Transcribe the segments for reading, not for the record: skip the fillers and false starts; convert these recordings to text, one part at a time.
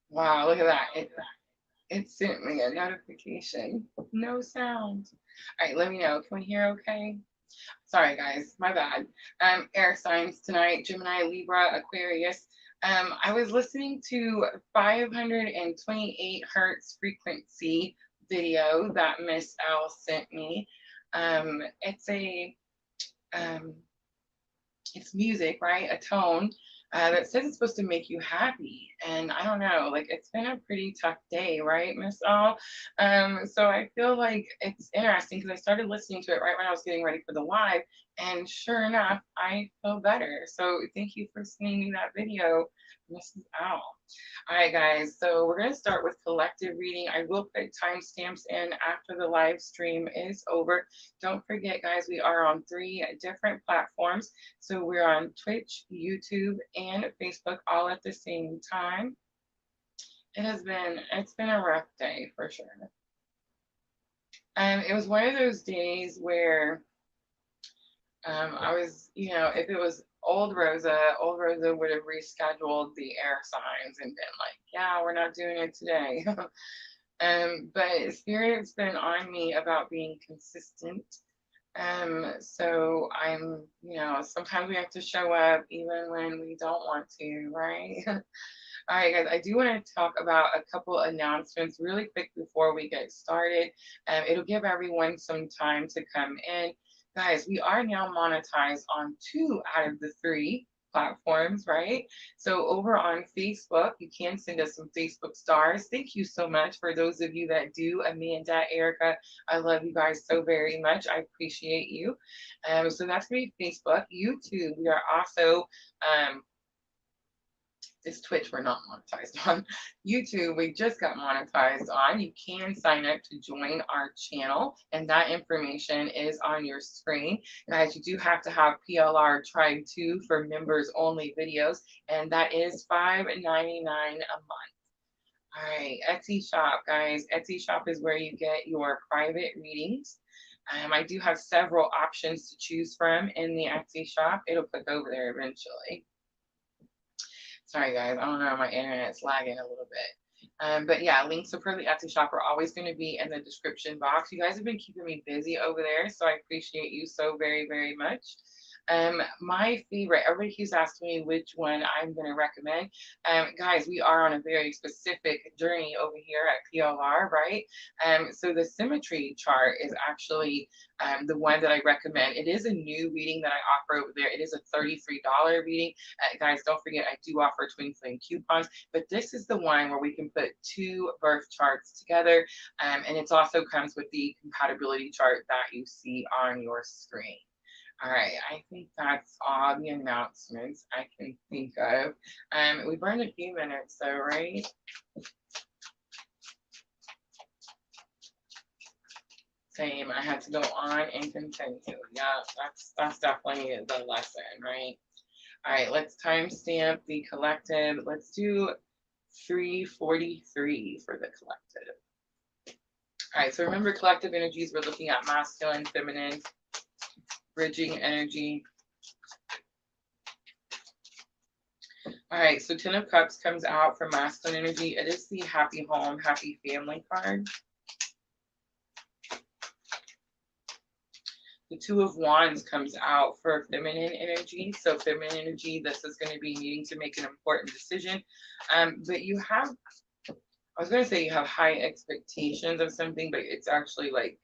Wow, look at that. It sent me a notification. No sound. All right, let me know. Can we hear okay? Sorry, guys. My bad. Air signs tonight, Gemini, Libra, Aquarius. I was listening to 528 hertz frequency video that Miss L sent me. It's a um, it's music, right? A tone that says it's supposed to make you happy. And I don't know, like it's been a pretty tough day, right, Miss All? So I feel like it's interesting because I started listening to it right when I was getting ready for the live, and sure enough, I feel better. So thank you for sending me that video, Mrs. Owl. All right, guys, so we're going to start with collective reading. I will put timestamps in after the live stream is over. Don't forget, guys, we are on 3 different platforms. So we're on Twitch, YouTube, and Facebook all at the same time. It's been a rough day for sure. It was one of those days where I was, if it was old Rosa would have rescheduled the air signs and been like, yeah, we're not doing it today. But Spirit's been on me about being consistent. So I'm, sometimes we have to show up even when we don't want to, right? All right, guys, I do want to talk about a couple announcements really quick before we get started. It'll give everyone some time to come in. Guys, we are now monetized on 2 out of the 3 platforms, right? So over on Facebook, you can send us some Facebook stars. Thank you so much for those of you that do. Amanda, Erica, I love you guys so very much. I appreciate you. So that's going to be Facebook. YouTube, we are also it's Twitch we're not monetized on. YouTube, we just got monetized on. You can sign up to join our channel, and that information is on your screen. Guys, you do have to have PLR Tribe 2 for members only videos, and that is $5.99 a month. All right, Etsy shop, guys. Etsy shop is where you get your private readings. I do have several options to choose from in the Etsy shop. It'll click over there eventually. Sorry, guys. I don't know. My internet's lagging a little bit. But yeah, links for the Etsy shop are always going to be in the description box. You guys have been keeping me busy over there, so I appreciate you so very, very much. My favorite, everybody keeps asking me which one I'm going to recommend. Guys, we are on a very specific journey over here at PLR, right? So the symmetry chart is actually the one that I recommend. It is a new reading that I offer over there. It is a $33 reading. Guys, don't forget, I do offer twin flame coupons, but this is the one where we can put 2 birth charts together. And it also comes with the compatibility chart that you see on your screen. All right, I think that's all the announcements I can think of. We burned a few minutes though, right? Same, I had to go on and continue. Yeah, that's definitely the lesson, right? All right, let's timestamp the collective. Let's do 343 for the collective. All right, so remember collective energies, we're looking at masculine, feminine, bridging energy. All right, so 10 of Cups comes out for masculine energy. It is the happy home, happy family card. The 2 of Wands comes out for feminine energy. So feminine energy, this is going to be needing to make an important decision. But you have, I was going to say you have high expectations of something, but it's actually like,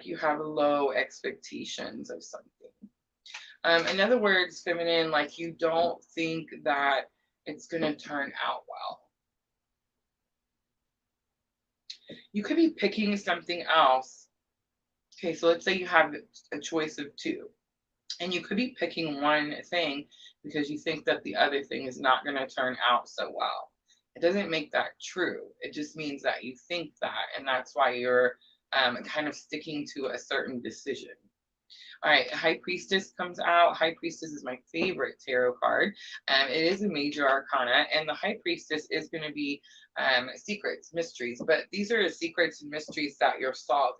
you have low expectations of something. In other words, feminine, like you don't think that it's going to turn out well. You could be picking something else. Okay, so let's say you have a choice of 2, and you could be picking one thing because you think that the other thing is not going to turn out so well. It doesn't make that true. It just means that you think that, and that's why you're kind of sticking to a certain decision. All right, High Priestess comes out. High Priestess is my favorite tarot card. It is a major arcana, and the High Priestess is going to be secrets, mysteries, but these are the secrets and mysteries that you're solving.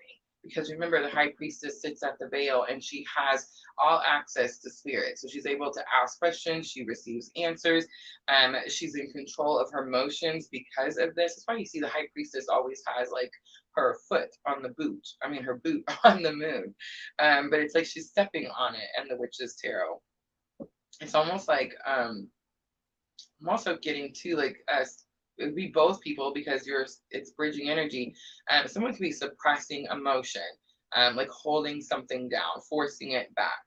because remember, the high priestess sits at the veil and she has all access to spirit. So she's able to ask questions, she receives answers. She's in control of her motions because of this. That's why you see the high priestess always has like her foot on the boot. I mean, her boot on the moon. But it's like she's stepping on it, and the witch's tarot. It's almost like I'm also getting to like us. It would be both people because it's bridging energy. Someone could be suppressing emotion, like holding something down, forcing it back.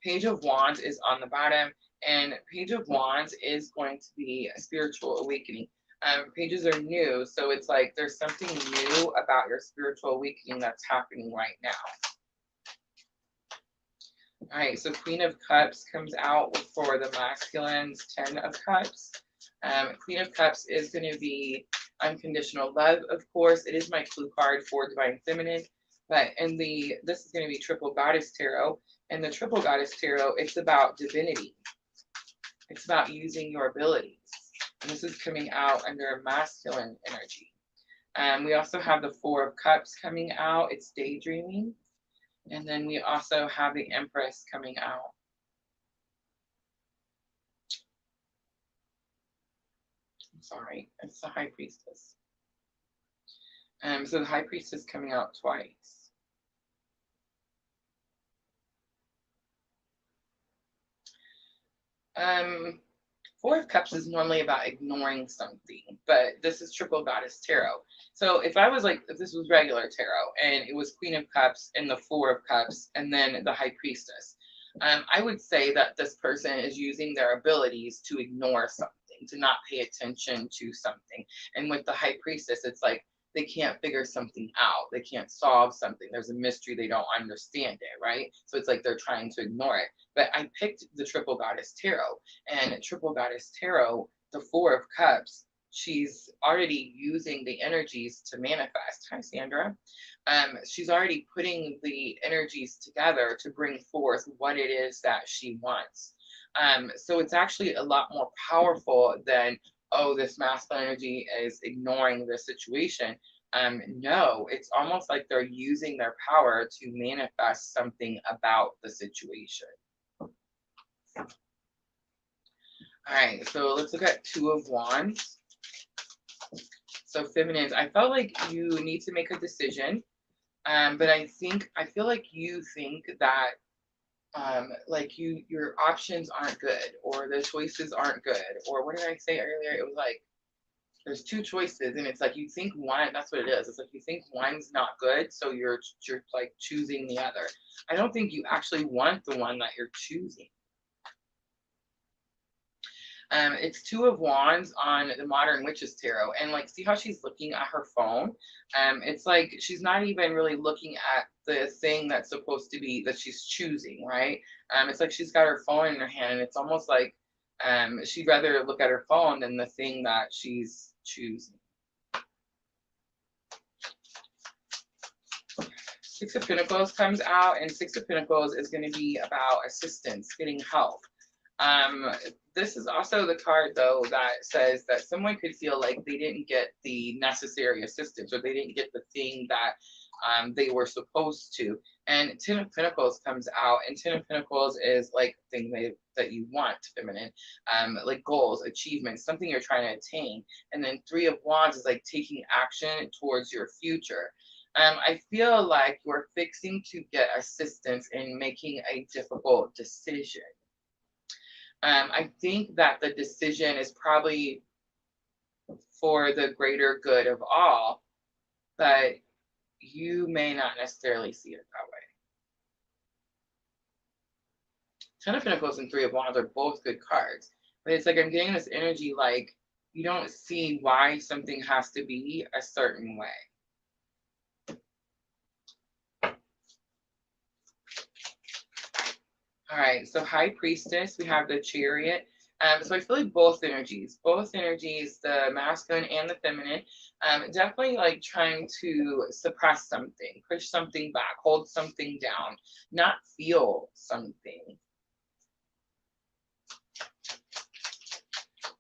Page of Wands is on the bottom, and Page of Wands is going to be a spiritual awakening. Pages are new, so it's like there's something new about your spiritual awakening that's happening right now. All right, so Queen of Cups comes out for the masculines, 10 of Cups. Queen of Cups is going to be unconditional love, of course. It is my clue card for Divine Feminine. But this is going to be Triple Goddess Tarot. And the Triple Goddess Tarot, it's about divinity. It's about using your abilities. And this is coming out under masculine energy. We also have the Four of Cups coming out. It's daydreaming. And then we also have the Empress coming out. I'm sorry, it's the High Priestess. So the High Priestess coming out twice. Four of Cups is normally about ignoring something, but this is Triple Goddess Tarot. So if this was regular tarot and it was Queen of Cups and the Four of Cups and then the High Priestess, I would say that this person is using their abilities to ignore something, to not pay attention to something. And with the High Priestess, it's like they can't figure something out. They can't solve something. There's a mystery. They don't understand it, right? So it's like they're trying to ignore it. But I picked the Triple Goddess Tarot. And Triple Goddess Tarot, the Four of Cups, she's already using the energies to manifest. Hi, Sandra. She's already putting the energies together to bring forth what it is that she wants. So it's actually a lot more powerful than, oh, this masculine energy is ignoring the situation. No, it's almost like they're using their power to manifest something about the situation. All right, so let's look at Two of Wands. So feminines, I felt like you need to make a decision, but I feel like you think that like your options aren't good, or the choices aren't good, or what did I say earlier? It was like there's two choices, and it's like you think one. That's what it is. It's like you think one's not good, so you're like choosing the other. I don't think you actually want the one that you're choosing. It's Two of Wands on the Modern Witches Tarot, and like, see how she's looking at her phone? It's like she's not even really looking at the thing that's supposed to be that she's choosing, right? It's like she's got her phone in her hand, and it's almost like she'd rather look at her phone than the thing that she's choosing. Six of Pentacles comes out, and Six of Pentacles is going to be about assistance, getting help. This is also the card, though, that says that someone could feel like they didn't get the necessary assistance, or they didn't get the thing that they were supposed to. And Ten of Pentacles comes out, and Ten of Pentacles is like the thing that you want, feminine, like goals, achievements, something you're trying to attain. And then Three of Wands is like taking action towards your future. I feel like you're fixing to get assistance in making a difficult decision. I think that the decision is probably for the greater good of all, but you may not necessarily see it that way. Ten of Pentacles and Three of Wands are both good cards, but it's like I'm getting this energy like you don't see why something has to be a certain way. All right, so High Priestess, we have the Chariot. So I feel like both energies, the masculine and the feminine, definitely like trying to suppress something, push something back, hold something down, not feel something.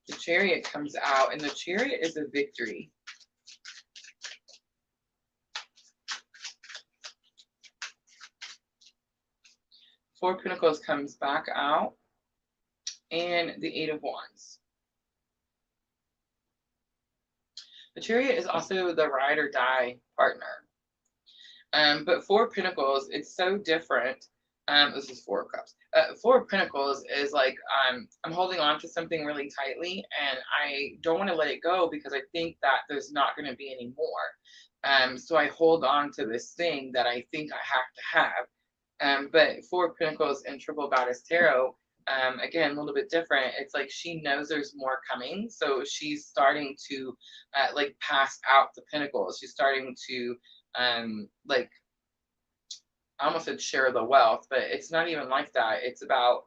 The Chariot comes out, and the Chariot is a victory. Four of Pentacles comes back out, and the Eight of Wands. The Chariot is also the ride or die partner. But Four of Pentacles, it's so different. This is Four of Cups. Four of Pentacles is like I'm holding on to something really tightly, and I don't want to let it go because I think that there's not going to be any more. So I hold on to this thing that I think I have to have. But Four of Pentacles and Triple Goddess Tarot, again, a little bit different. It's like she knows there's more coming, so she's starting to like pass out the pentacles. She's starting to like, I almost said share the wealth, but it's not even like that. It's about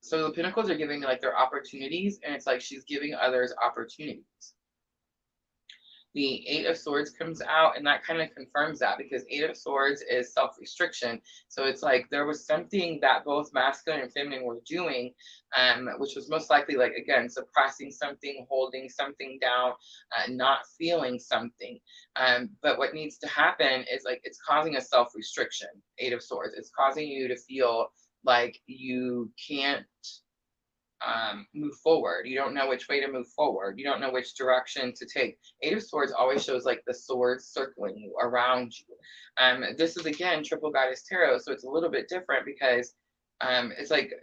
so the pentacles are giving like their opportunities, and it's like she's giving others opportunities. The Eight of Swords comes out, and that kind of confirms that, because Eight of Swords is self-restriction. So it's like there was something that both masculine and feminine were doing, which was most likely, like, again, suppressing something, holding something down, not feeling something. But what needs to happen is, like, it's causing a self-restriction, Eight of Swords. It's causing you to feel like you can't move forward. You don't know which way to move forward. You don't know which direction to take. Eight of Swords always shows like the swords circling you, around you. This is, again, Triple Goddess Tarot, so it's a little bit different because it's like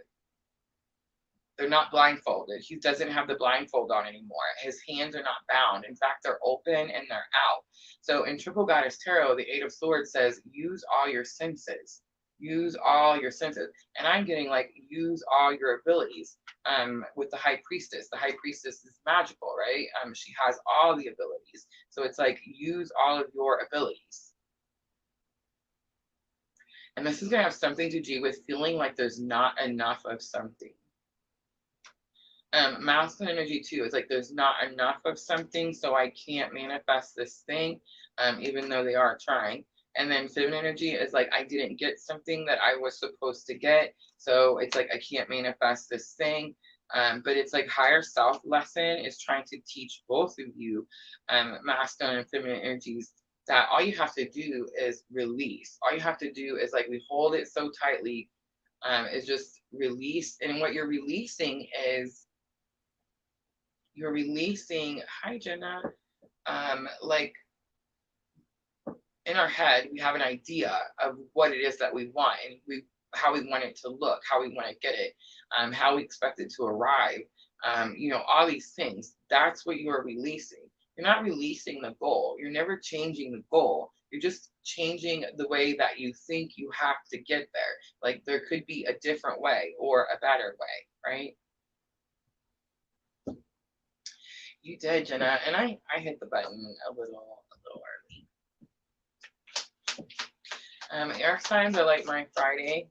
they're not blindfolded. He doesn't have the blindfold on anymore. His hands are not bound. In fact, they're open and they're out. So in Triple Goddess Tarot, the Eight of Swords says, use all your senses. Use all your senses. And I'm getting like, use all your abilities. With the High Priestess. The High Priestess is magical, right? She has all the abilities. So it's like, use all of your abilities. And this is going to have something to do with feeling like there's not enough of something. Masculine energy too is like, there's not enough of something, so I can't manifest this thing, even though they are trying. And then feminine energy is like, I didn't get something that I was supposed to get, so it's like I can't manifest this thing. But it's like higher self lesson is trying to teach both of you, masculine and feminine energies, that all you have to do is release. All you have to do is, like, we hold it so tightly, is just release. And what you're releasing is, you're releasing, hi Jenna, like, in our head, we have an idea of what it is that we want, and how we want it to look, how we want to get it, how we expect it to arrive, you know, all these things. That's what you are releasing. You're not releasing the goal. You're never changing the goal. You're just changing the way that you think you have to get there. Like, there could be a different way or a better way, right? You did, Jenna, and I hit the button a little early. Air signs are like my Friday.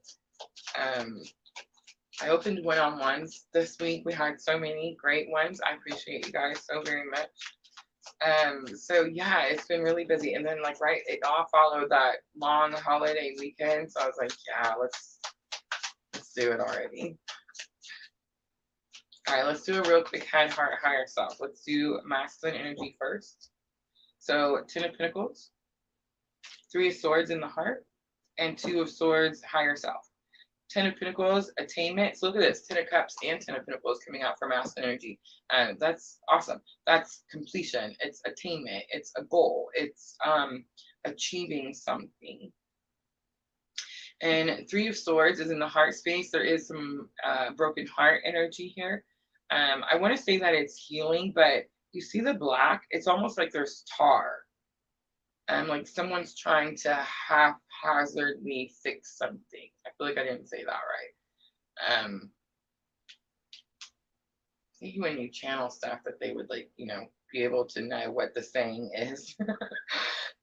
I opened one-on-ones this week. We had so many great ones. I appreciate you guys so very much. So yeah, it's been really busy. And then, like, right, it all followed that long holiday weekend. So I was like, yeah, let's do it already. All right, let's do a real quick head, heart, higher self. Let's do masculine energy first. So Ten of Pentacles, Three of Swords in the heart, and Two of Swords, higher self. Ten of Pentacles, attainment. So look at this, Ten of Cups and Ten of Pentacles coming out for masculine energy. That's awesome. That's completion. It's attainment. It's a goal. It's achieving something. And Three of Swords is in the heart space. There is some broken heart energy here. I want to say that it's healing, but you see the black? It's almost like there's tar. Like someone's trying to haphazardly fix something. I feel like I didn't say that right. I think when you channel stuff that they would, like, you know, be able to know what the saying is.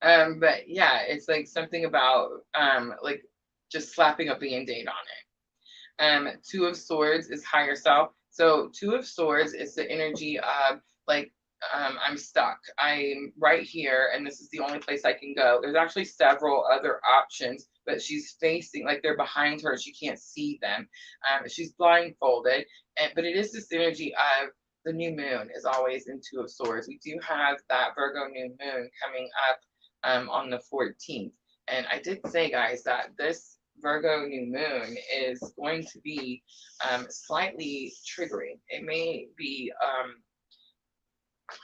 But yeah, it's like something about like just slapping a band-aid on it. Two of Swords is higher self. So Two of Swords is the energy of, like, I'm stuck. I'm right here, and this is the only place I can go. There's actually several other options, but she's facing, like, they're behind her. She can't see them. She's blindfolded, but it is this energy of the new moon is always in Two of Swords. We do have that Virgo new moon coming up on the 14th. And I did say, guys, that this Virgo new moon is going to be slightly triggering. It may be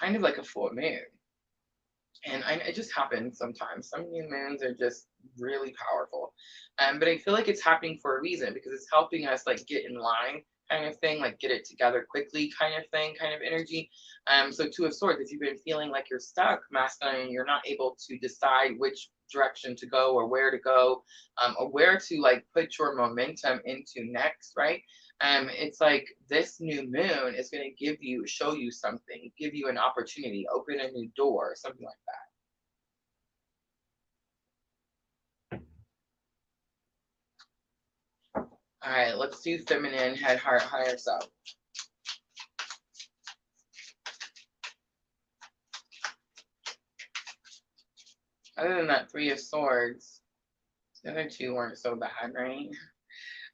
kind of like a full moon. And it just happens sometimes. Some new moons are just really powerful. But I feel like it's happening for a reason, because it's helping us like get in line kind of thing, like get it together quickly kind of thing, kind of energy. So Two of Swords, if you've been feeling like you're stuck, masculine, and you're not able to decide which direction to go or where to go, or where to like put your momentum into next, right? It's like this new moon is going to show you something, give you an opportunity, open a new door, something like that. All right, let's do feminine, head, heart, higher self. Other than that, Three of Swords, the other two weren't so bad, right?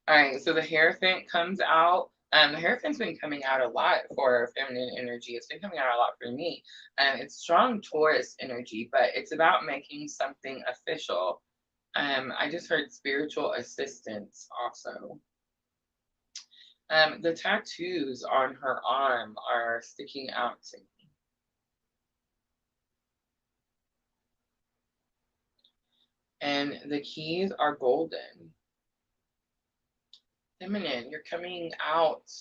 All right, so the Hierophant comes out. The Hierophant's been coming out a lot for feminine energy. It's been coming out a lot for me. It's strong Taurus energy, but it's about making something official. I just heard spiritual assistance also. The tattoos on her arm are sticking out to me. And the keys are golden. Feminine, you're coming out.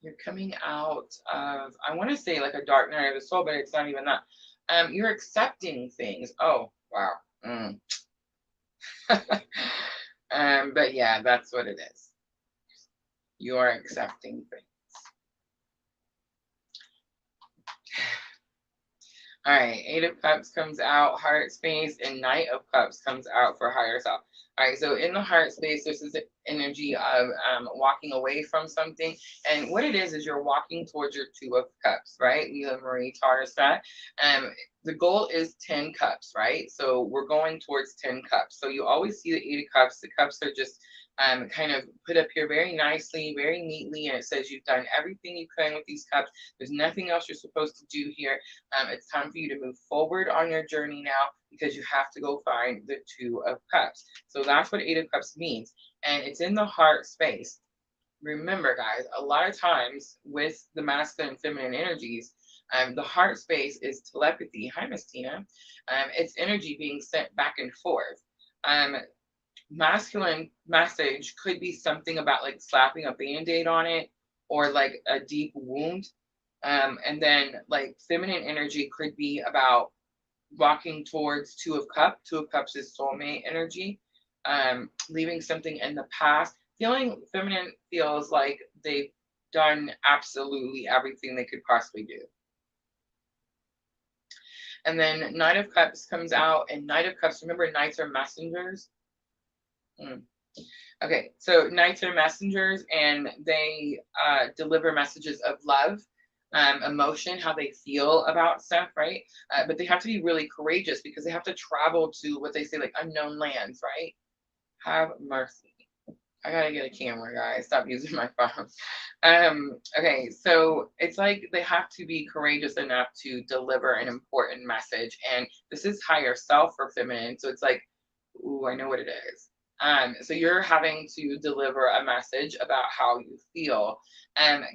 You're coming out of, I want to say like a dark night of the soul, but it's not even that. You're accepting things. Oh, wow. But yeah, that's what it is. You are accepting things. All right, Eight of Cups comes out, heart space, and Knight of Cups comes out for higher self. All right, so in the heart space, this is the energy of walking away from something. And what it is you're walking towards your Two of Cups, right? Leela Marie taught us that. The goal is 10 cups, right? So we're going towards 10 cups. So you always see the Eight of Cups. The cups are just kind of put up here very nicely, very neatly, and it says you've done everything you can with these cups. There's nothing else you're supposed to do here. It's time for you to move forward on your journey now, because you have to go find the Two of Cups. So that's what Eight of Cups means, and it's in the heart space. Remember, guys, a lot of times with the masculine and feminine energies, the heart space is telepathy. Hi, Miss Tina. It's energy being sent back and forth. Masculine message could be something about like slapping a band-aid on it, or like a deep wound. And then like feminine energy could be about walking towards Two of Cups. Two of Cups is soulmate energy. Leaving something in the past. Feminine feels like they've done absolutely everything they could possibly do. And then Knight of Cups comes out, and Knight of Cups, remember, Knights are messengers. Okay, so Knights are messengers, and they deliver messages of love, emotion, how they feel about stuff, right? But they have to be really courageous, because they have to travel to what they say like unknown lands, right? Have mercy. I gotta get a camera, guys. Stop using my phone. Okay, so it's like they have to be courageous enough to deliver an important message, and this is higher self for feminine, so it's like, ooh, I know what it is. So you're having to deliver a message about how you feel.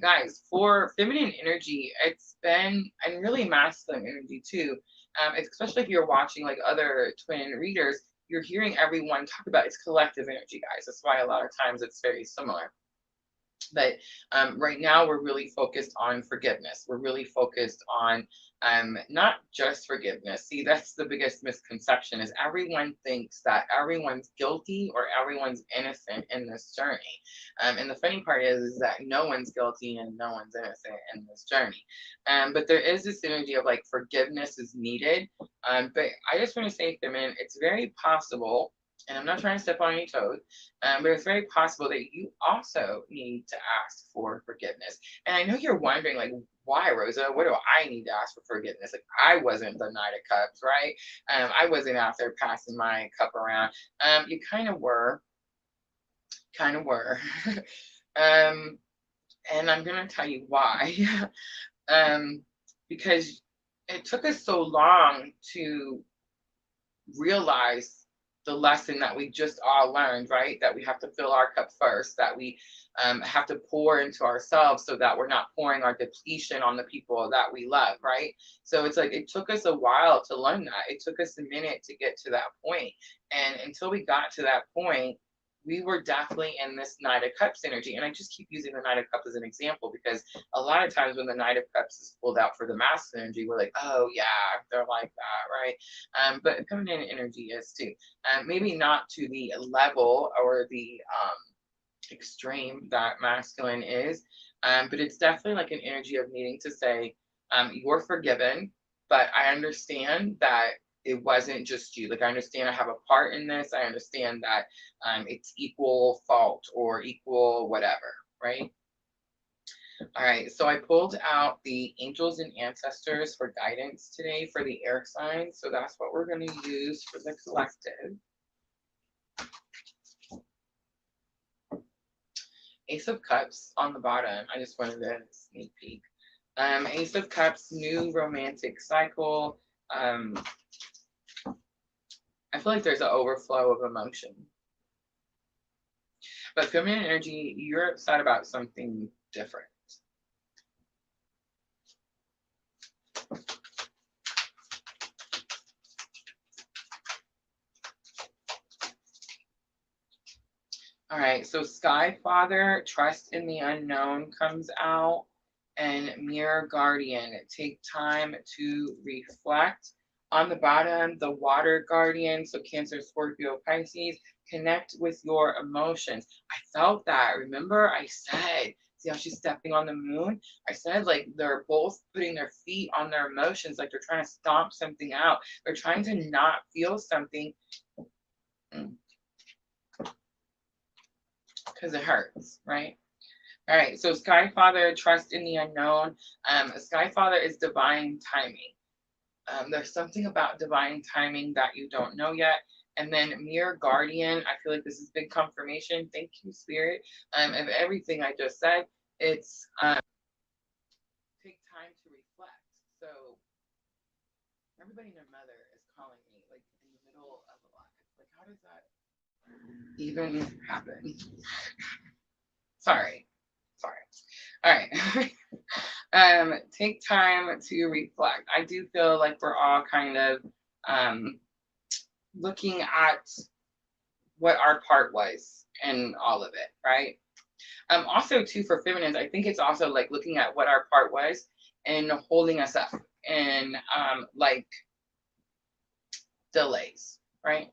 Guys, for feminine energy, it's been, and really masculine energy too, especially if you're watching like other twin readers, you're hearing everyone talk about it's collective energy, guys. That's why a lot of times it's very similar. But right now we're really focused on forgiveness. We're really focused on not just forgiveness. See, that's the biggest misconception, is everyone thinks that everyone's guilty or everyone's innocent in this journey. And the funny part is that no one's guilty and no one's innocent in this journey. But there is this energy of like forgiveness is needed. But I just want to say, feminine, it's very possible, and I'm not trying to step on any toes, but it's very possible that you also need to ask for forgiveness. And I know you're wondering, like, why, Rosa? What do I need to ask for forgiveness? Like, I wasn't the Knight of Cups, right? I wasn't out there passing my cup around. You kind of were. And I'm going to tell you why. Because it took us so long to realize the lesson that we just all learned, right? That we have to fill our cup first, that we have to pour into ourselves so that we're not pouring our depletion on the people that we love, right? So it's like it took us a while to learn that. It took us a minute to get to that point. And until we got to that point, we were definitely in this Knight of Cups energy. And I just keep using the Knight of Cups as an example because a lot of times when the Knight of Cups is pulled out for the masculine energy, we're like, oh yeah, they're like that, right? But feminine energy is too. Maybe not to the level or the extreme that masculine is, but it's definitely like an energy of needing to say, you're forgiven, but I understand that it wasn't just you. Like, I understand I have a part in this. I understand that it's equal fault or equal whatever, right? All right, so I pulled out the angels and ancestors for guidance today for the air signs. So that's what we're going to use for the collective. Ace of Cups on the bottom. I just wanted a sneak peek. Ace of Cups, new romantic cycle. I feel like there's an overflow of emotion. But feminine energy, you're upset about something different. All right, so Sky Father, trust in the unknown comes out, and Mirror Guardian, take time to reflect. On the bottom, the Water Guardian, so Cancer, Scorpio, Pisces, connect with your emotions. I felt that. Remember I said, see how she's stepping on the moon? I said, like, they're both putting their feet on their emotions, like they're trying to stomp something out. They're trying to not feel something because it hurts, right? All right, so Sky Father, trust in the unknown. Sky Father is divine timing. There's something about divine timing that you don't know yet. And then Mirror Guardian, I feel like this is big confirmation. Thank you, Spirit, of everything I just said. It's take time to reflect. So everybody and their mother is calling me, like, in the middle of a live. Like, how does that even happen? Sorry. All right. Take time to reflect. I do feel like we're all kind of looking at what our part was in all of it, right? Also, too, for feminines, I think it's also like looking at what our part was and holding us up and like delays, right?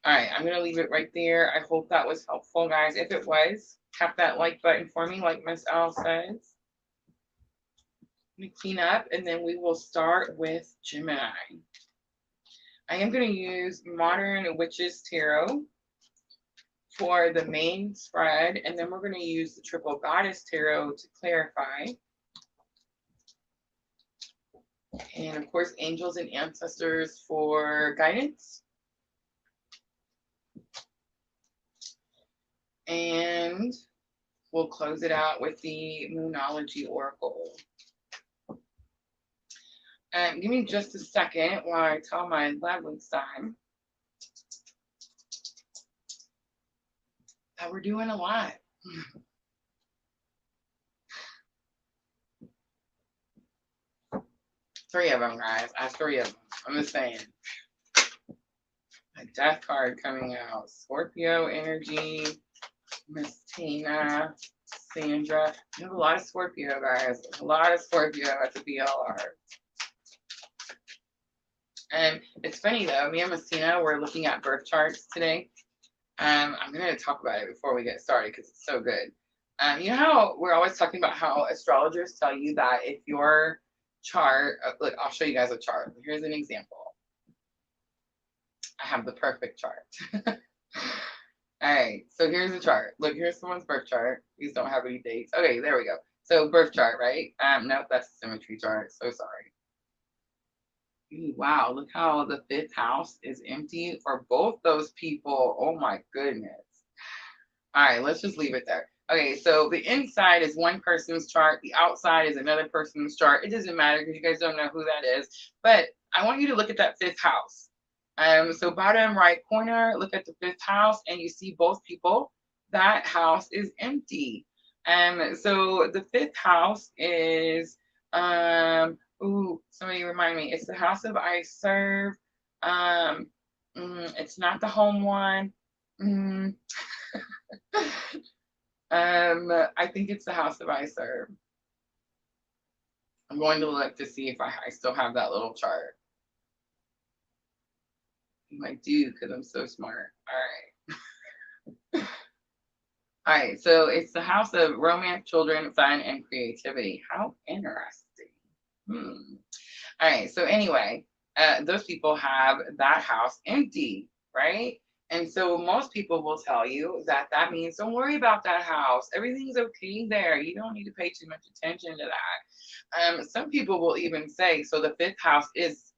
All right, I'm going to leave it right there. I hope that was helpful, guys. If it was, tap that like button for me, like Miss L says. Let me clean up, and then we will start with Gemini. I am going to use Modern Witches Tarot for the main spread, and then we're going to use the Triple Goddess Tarot to clarify. And of course, angels and ancestors for guidance. And we'll close it out with the Moonology Oracle. Give me just a second while I tell my lovely sign that we're doing a lot. Three of them, guys. I have three of them. I'm just saying. A death card coming out. Scorpio energy. Miss Tina. Sandra. You have a lot of Scorpio, guys. A lot of Scorpio at the BLR. And it's funny though, me and Miss Tina, we're looking at birth charts today. I'm going to talk about it before we get started because it's so good. You know how we're always talking about how astrologers tell you that if your chart, look, I'll show you guys a chart. Here's an example. I have the perfect chart. All right, so here's the chart. Look, here's someone's birth chart. These don't have any dates. Okay, there we go. So birth chart, right? Nope, that's a symmetry chart. So sorry. Wow, look how the fifth house is empty for both those people. Oh my goodness. All right, let's just leave it there. Okay, so the inside is one person's chart. The outside is another person's chart. It doesn't matter because you guys don't know who that is. But I want you to look at that fifth house. So bottom right corner, look at the 5th house, and you see both people. That house is empty. So the 5th house is, ooh, somebody remind me, it's the house of I serve. Um, it's not the home one. Mm, I think it's the house of I serve. I'm going to look to see if I still have that little chart. I do, because I'm so smart. All right. All right, so it's the house of romance, children, fun, and creativity. How interesting. Hmm. All right, so anyway, those people have that house empty, right? And so most people will tell you that that means don't worry about that house. Everything's okay there. You don't need to pay too much attention to that. Some people will even say, so the 5th house is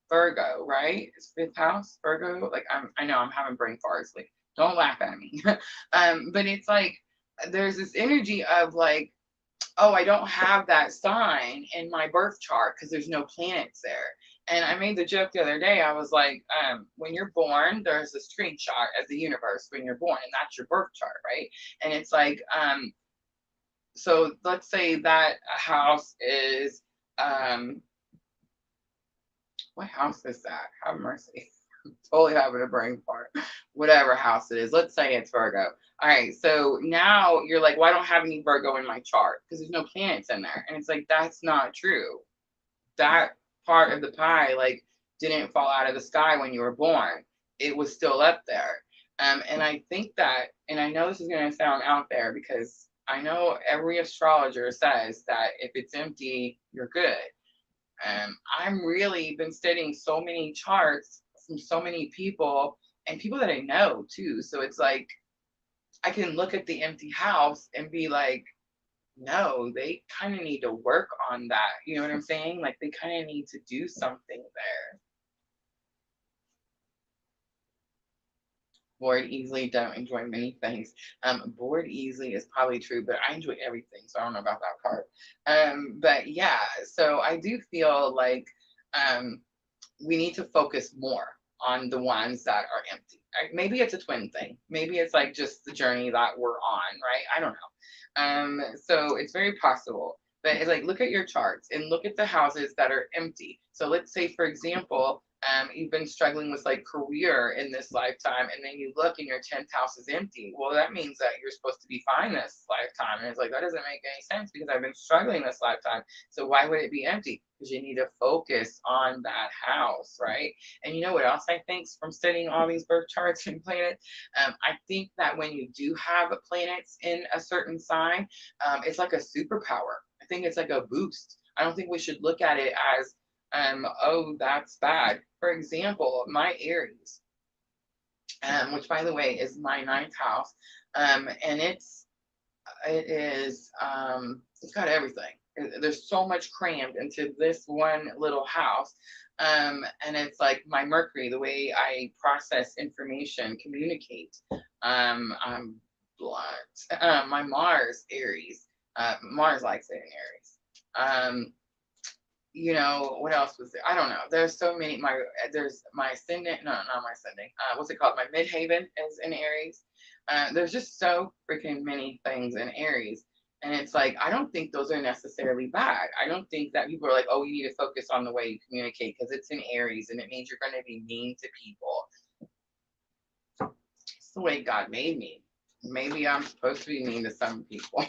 Virgo, right? It's 5th house, Virgo. Like I know I'm having brain farts. Like, don't laugh at me. But it's like there's this energy of like, oh, I don't have that sign in my birth chart because there's no planets there. And I made the joke the other day. I was like, when you're born, there's a screenshot of the universe when you're born, and that's your birth chart, right? And it's like, so let's say that house is, what house is that? Have mercy. Totally having a brain fart. Whatever house it is. Let's say it's Virgo. All right. So now you're like, well, I don't have any Virgo in my chart because there's no planets in there. And it's like, that's not true. That part of the pie, like, didn't fall out of the sky when you were born. It was still up there. And I think that, and I know this is going to sound out there because I know every astrologer says that if it's empty, you're good. I'm really been studying so many charts from so many people and people that I know too. So it's like I can look at the empty house and be like, no, they kind of need to work on that. You know what I'm saying? Like they kind of need to do something there. Bored easily, don't enjoy many things. Bored easily is probably true, but I enjoy everything, so I don't know about that part. But yeah, so I do feel like um, we need to focus more on the ones that are empty. Maybe it's a twin thing. Maybe it's like just the journey that we're on, right? I don't know. So it's very possible. But it's like look at your charts and look at the houses that are empty. So let's say, for example, you've been struggling with like career in this lifetime, and then you look and your 10th house is empty. Well, that means that you're supposed to be fine this lifetime. And it's like, that doesn't make any sense because I've been struggling this lifetime. So why would it be empty? Because you need to focus on that house, right? And you know what else I think from studying all these birth charts and planets? I think that when you do have planets in a certain sign, it's like a superpower. I think it's like a boost. I don't think we should look at it as oh, that's bad. For example, my Aries, which by the way is my 9th house, and it's got everything. There's so much crammed into this one little house. And it's like my Mercury, the way I process information, communicate. I'm blunt. My Mars, Aries. Mars likes it in Aries. You know, what else was there? I don't know. There's so many. There's my ascendant. No, not my ascendant. What's it called? My midhaven is in Aries. There's just so freaking many things in Aries. And it's like, I don't think those are necessarily bad. I don't think that people are like, oh, you need to focus on the way you communicate because it's in Aries and it means you're going to be mean to people. It's the way God made me. Maybe I'm supposed to be mean to some people.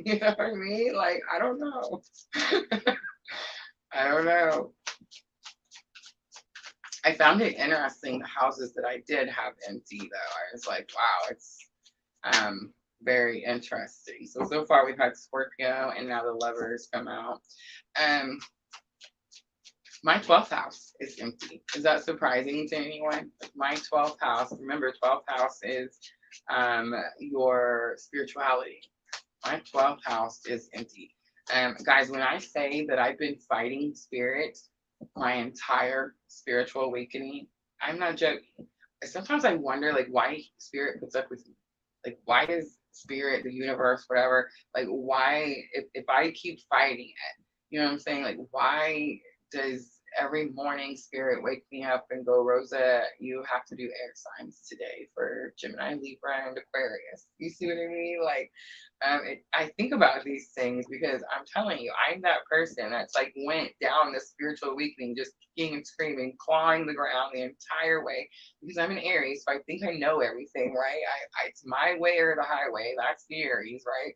You know what I mean? Like, I don't know. I don't know. I found it interesting the houses that I did have empty though. I was like, wow, it's very interesting. So far we've had Scorpio and now the Lovers come out. My 12th house is empty. Is that surprising to anyone? My 12th house, remember 12th house is your spirituality. My 12th house is empty. Guys, when I say that I've been fighting spirit my entire spiritual awakening, I'm not joking. Sometimes I wonder, like, why spirit puts up with me. Like, why does spirit, the universe, whatever, like, why, if I keep fighting it, you know what I'm saying? Like, why does every morning Spirit wake me up and go, Rosa, you have to do air signs today for Gemini, Libra, and Aquarius. You see what I mean? Like, I think about these things because I'm telling you, I'm that person that's like went down the spiritual awakening, just kicking and screaming, clawing the ground the entire way because I'm an Aries, so I think I know everything, right? It's my way or the highway. That's the Aries, right?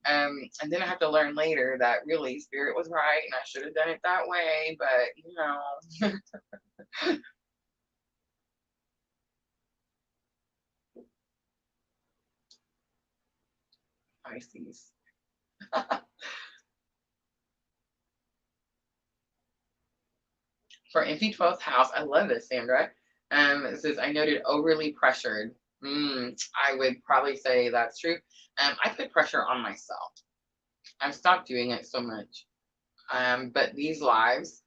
And then I have to learn later that really Spirit was right and I should have done it that way, but you know. Pisces. For empty 12th house, I love this, Sandra. It says, I noted overly pressured. I would probably say that's true. I put pressure on myself. I've stopped doing it so much. But these lives,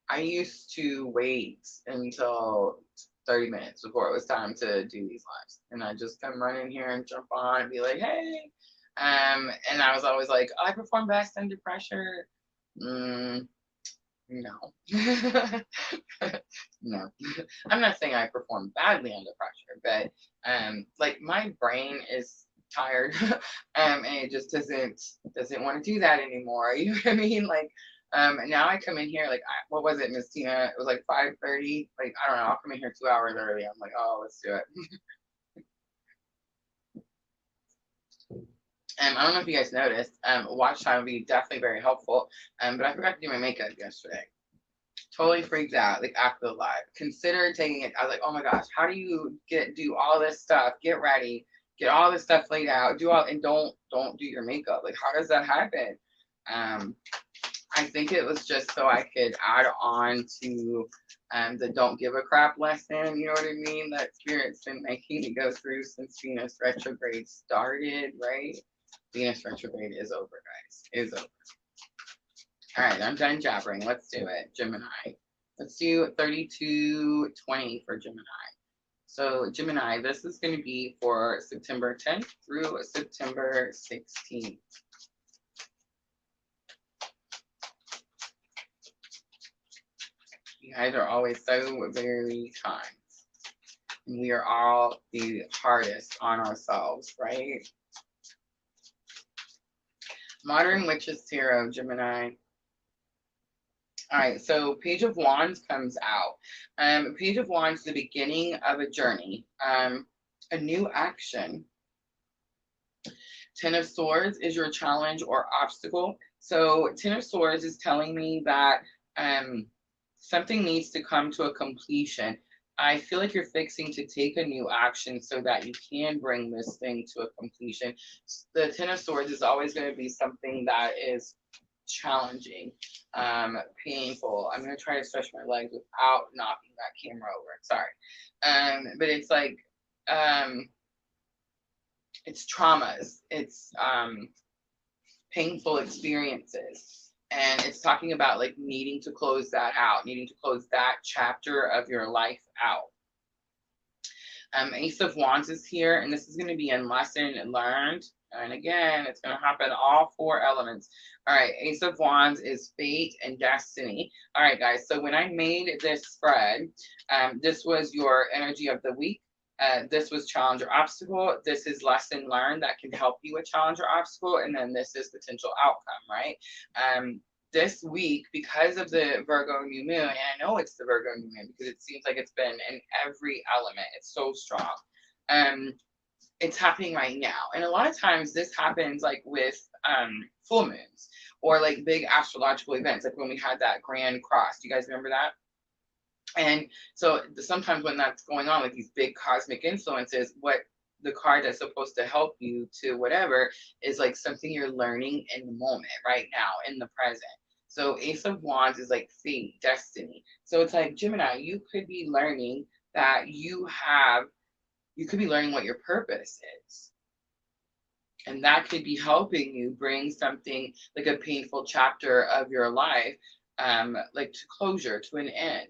I used to wait until 30 minutes before it was time to do these lives. And I just come run in here and jump on and be like, hey. And I was always like, oh, I perform best under pressure. No. No. I'm not saying I perform badly under pressure, but like my brain is tired and it just doesn't want to do that anymore. You know what I mean? Like now I come in here like what was it, Miss Tina? It was like 5:30. Like I don't know, I'll come in here 2 hours early. I'm like, oh, let's do it. I don't know if you guys noticed, watch time would be definitely very helpful. But I forgot to do my makeup yesterday. Totally freaked out like after the live. Consider taking it. I was like, oh my gosh, how do you do all this stuff, get ready, get all this stuff laid out, do all and don't do your makeup? Like how does that happen? I think it was just so I could add on to the don't give a crap lesson, you know what I mean? That Spirit's been making me go through since Venus retrograde started, right? Venus retrograde is over, guys. Is over. All right, I'm done jabbering. Let's do it. Gemini. Let's do 3220 for Gemini. So Gemini, this is going to be for September 10th through September 16th. You guys are always so very kind. And we are all the hardest on ourselves, right? Modern Witches Tarot, Gemini. All right, so Page of Wands comes out. Page of Wands, the beginning of a journey, a new action. Ten of Swords is your challenge or obstacle. So Ten of Swords is telling me that something needs to come to a completion. I feel like you're fixing to take a new action so that you can bring this thing to a completion. The Ten of Swords is always going to be something that is challenging, painful. I'm going to try to stretch my legs without knocking that camera over. Sorry. But it's like, it's traumas. It's painful experiences. And it's talking about like needing to close that out, needing to close that chapter of your life out. Ace of Wands is here, and this is going to be in lesson learned. And again, it's going to happen all four elements. All right, Ace of Wands is fate and destiny. All right, guys, so when I made this spread, this was your energy of the week. This was challenge or obstacle. This is lesson learned that can help you with challenge or obstacle. And then this is potential outcome, right? This week, because of the Virgo new moon, and I know it's the Virgo new moon because it seems like it's been in every element. It's so strong. It's happening right now. And a lot of times this happens like with full moons or like big astrological events, like when we had that Grand Cross. Do you guys remember that? And so sometimes when that's going on with these big cosmic influences, what the card that's supposed to help you to whatever is like something you're learning in the moment, right now, in the present. So Ace of Wands is like fate, destiny. So it's like, Gemini, you could be learning that you could be learning what your purpose is. And that could be helping you bring something like a painful chapter of your life, like to closure, to an end.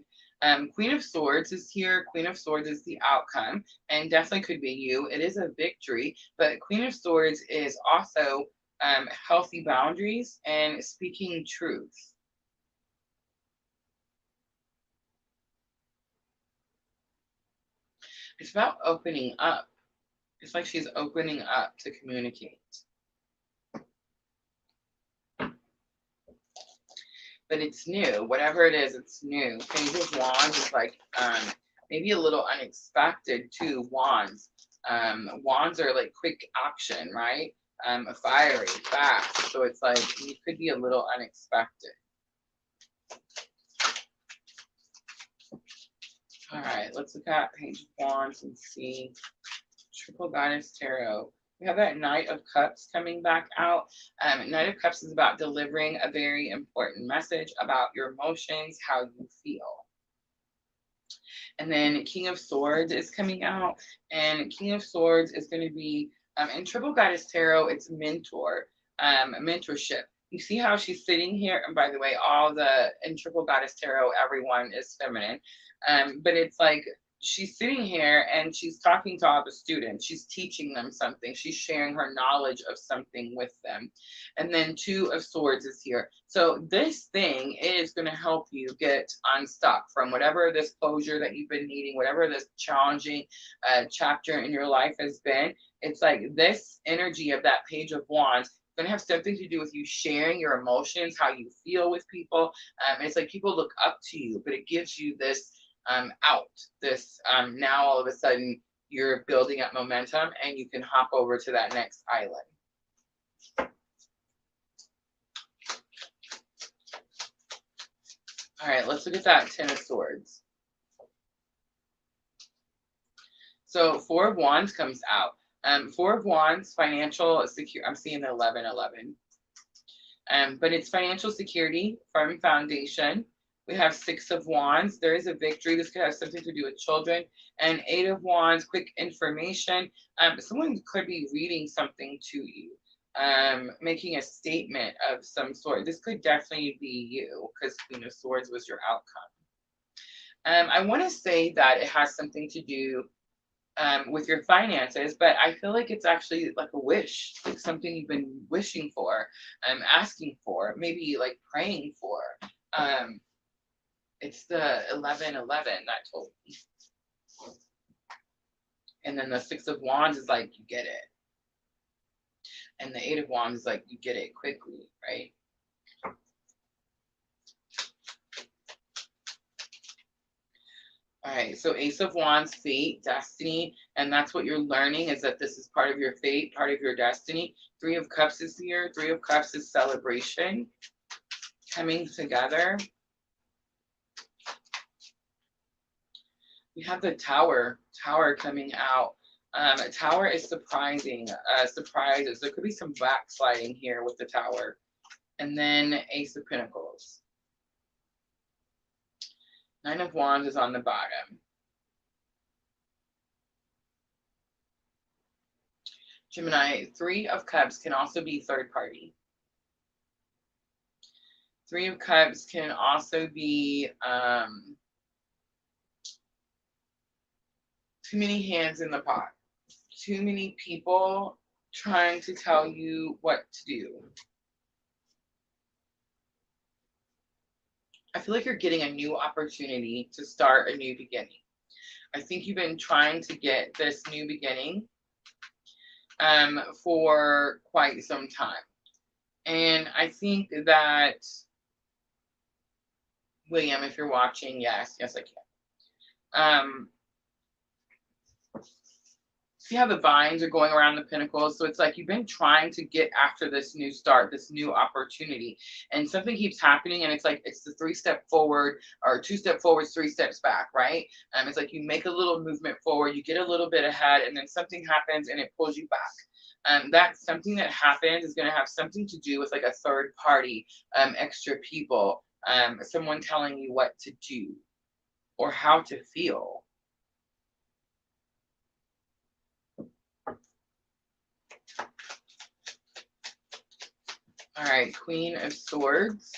Queen of Swords is here. Queen of Swords is the outcome, and definitely could be you. It is a victory, but Queen of Swords is also healthy boundaries and speaking truth. It's about opening up. It's like she's opening up to communicate. But it's new. Whatever it is, it's new. Page of Wands is like maybe a little unexpected too. Wands. Wands are like quick action, right? Fiery, fast. So it's like it could be a little unexpected. All right, let's look at Page of Wands and see. Triple Goddess Tarot. We have that Knight of Cups coming back out. Knight of Cups is about delivering a very important message about your emotions, how you feel. And then King of Swords is coming out. And King of Swords is going to be, in Triple Goddess Tarot, it's mentor, mentorship. You see how she's sitting here? And by the way, in Triple Goddess Tarot, everyone is feminine. But it's like, she's sitting here and she's talking to all the students. She's teaching them something. She's sharing her knowledge of something with them. And then Two of Swords is here. So this thing is going to help you get unstuck from whatever this closure that you've been needing, whatever this challenging chapter in your life has been. It's like this energy of that Page of Wands going to have something to do with you sharing your emotions, how you feel with people. It's like people look up to you, but it gives you this now all of a sudden you're building up momentum and you can hop over to that next island. All right, let's look at that Ten of Swords. So Four of Wands comes out. Four of Wands, financial secure. I'm seeing the 1111. But it's financial security, firm foundation. We have Six of Wands. There is a victory. This could have something to do with children. And Eight of Wands, quick information. Someone could be reading something to you, making a statement of some sort. This could definitely be you because Queen of Swords was your outcome. I want to say that it has something to do with your finances, but I feel like it's actually like a wish, like something you've been wishing for, asking for, maybe like praying for. It's the 1111 that told me. And then the Six of Wands is like, you get it. And the Eight of Wands is like, you get it quickly, right? All right, so Ace of Wands, fate, destiny, and that's what you're learning is that this is part of your fate, part of your destiny. Three of Cups is here. Three of Cups is celebration, coming together. We have the Tower coming out. Tower is surprising, surprises. There could be some backsliding here with the Tower. And then Ace of Pentacles. Nine of Wands is on the bottom. Gemini, Three of Cups can also be third party. Three of Cups can also be too many hands in the pot. Too many people trying to tell you what to do. I feel like you're getting a new opportunity to start a new beginning. I think you've been trying to get this new beginning for quite some time. And I think that, William, if you're watching, yes, I can. See how the vines are going around the pentacles? So it's like you've been trying to get after this new start, this new opportunity, and something keeps happening, and it's like it's the 3-step forward or 2-step forwards, 3 steps back, right? It's like you make a little movement forward, you get a little bit ahead, and then something happens and it pulls you back. That something that happens is going to have something to do with like a third party, extra people, someone telling you what to do or how to feel. All right, Queen of Swords.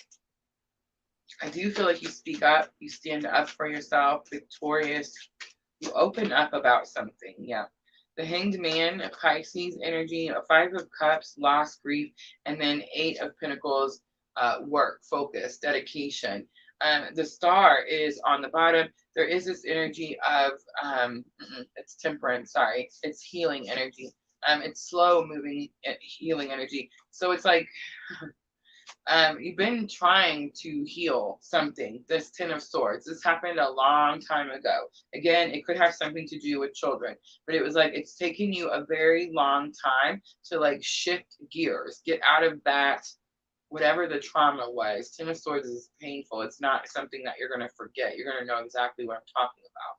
I do feel like you speak up, you stand up for yourself, victorious. You open up about something, yeah. The Hanged Man, Pisces energy, 5 of Cups, loss, grief, and then 8 of Pentacles, work, focus, dedication. The star is on the bottom. There is this energy of, it's temperance, sorry, it's healing energy. It's slow moving healing energy. So it's like, you've been trying to heal something. This Ten of Swords, this happened a long time ago. Again, it could have something to do with children, but it was like it's taken you a very long time to like shift gears, get out of that, whatever the trauma was. Ten of Swords is painful. It's not something that you're going to forget. You're going to know exactly what I'm talking about.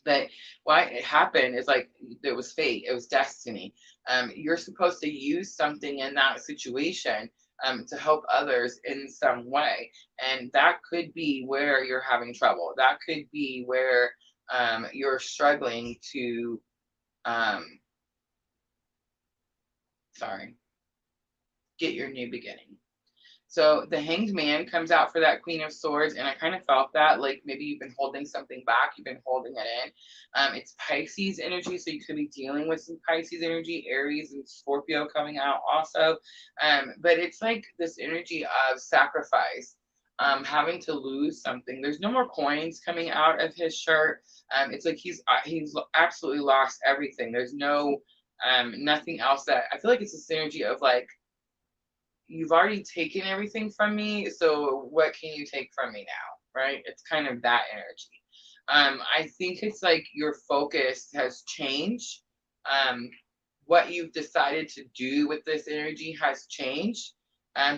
But why it happened is like it was fate, it was destiny. You're supposed to use something in that situation to help others in some way. And that could be where you're having trouble. That could be where you're struggling to, get your new beginning. So the Hanged Man comes out for that Queen of Swords, and I kind of felt that, like maybe you've been holding something back, you've been holding it in. It's Pisces energy, so you could be dealing with some Pisces energy, Aries and Scorpio coming out also. But it's like this energy of sacrifice, having to lose something. There's no more coins coming out of his shirt. It's like he's absolutely lost everything. There's no nothing else that I feel like it's this energy of like, you've already taken everything from me, so what can you take from me now, right? It's kind of that energy. I think it's like your focus has changed. What you've decided to do with this energy has changed,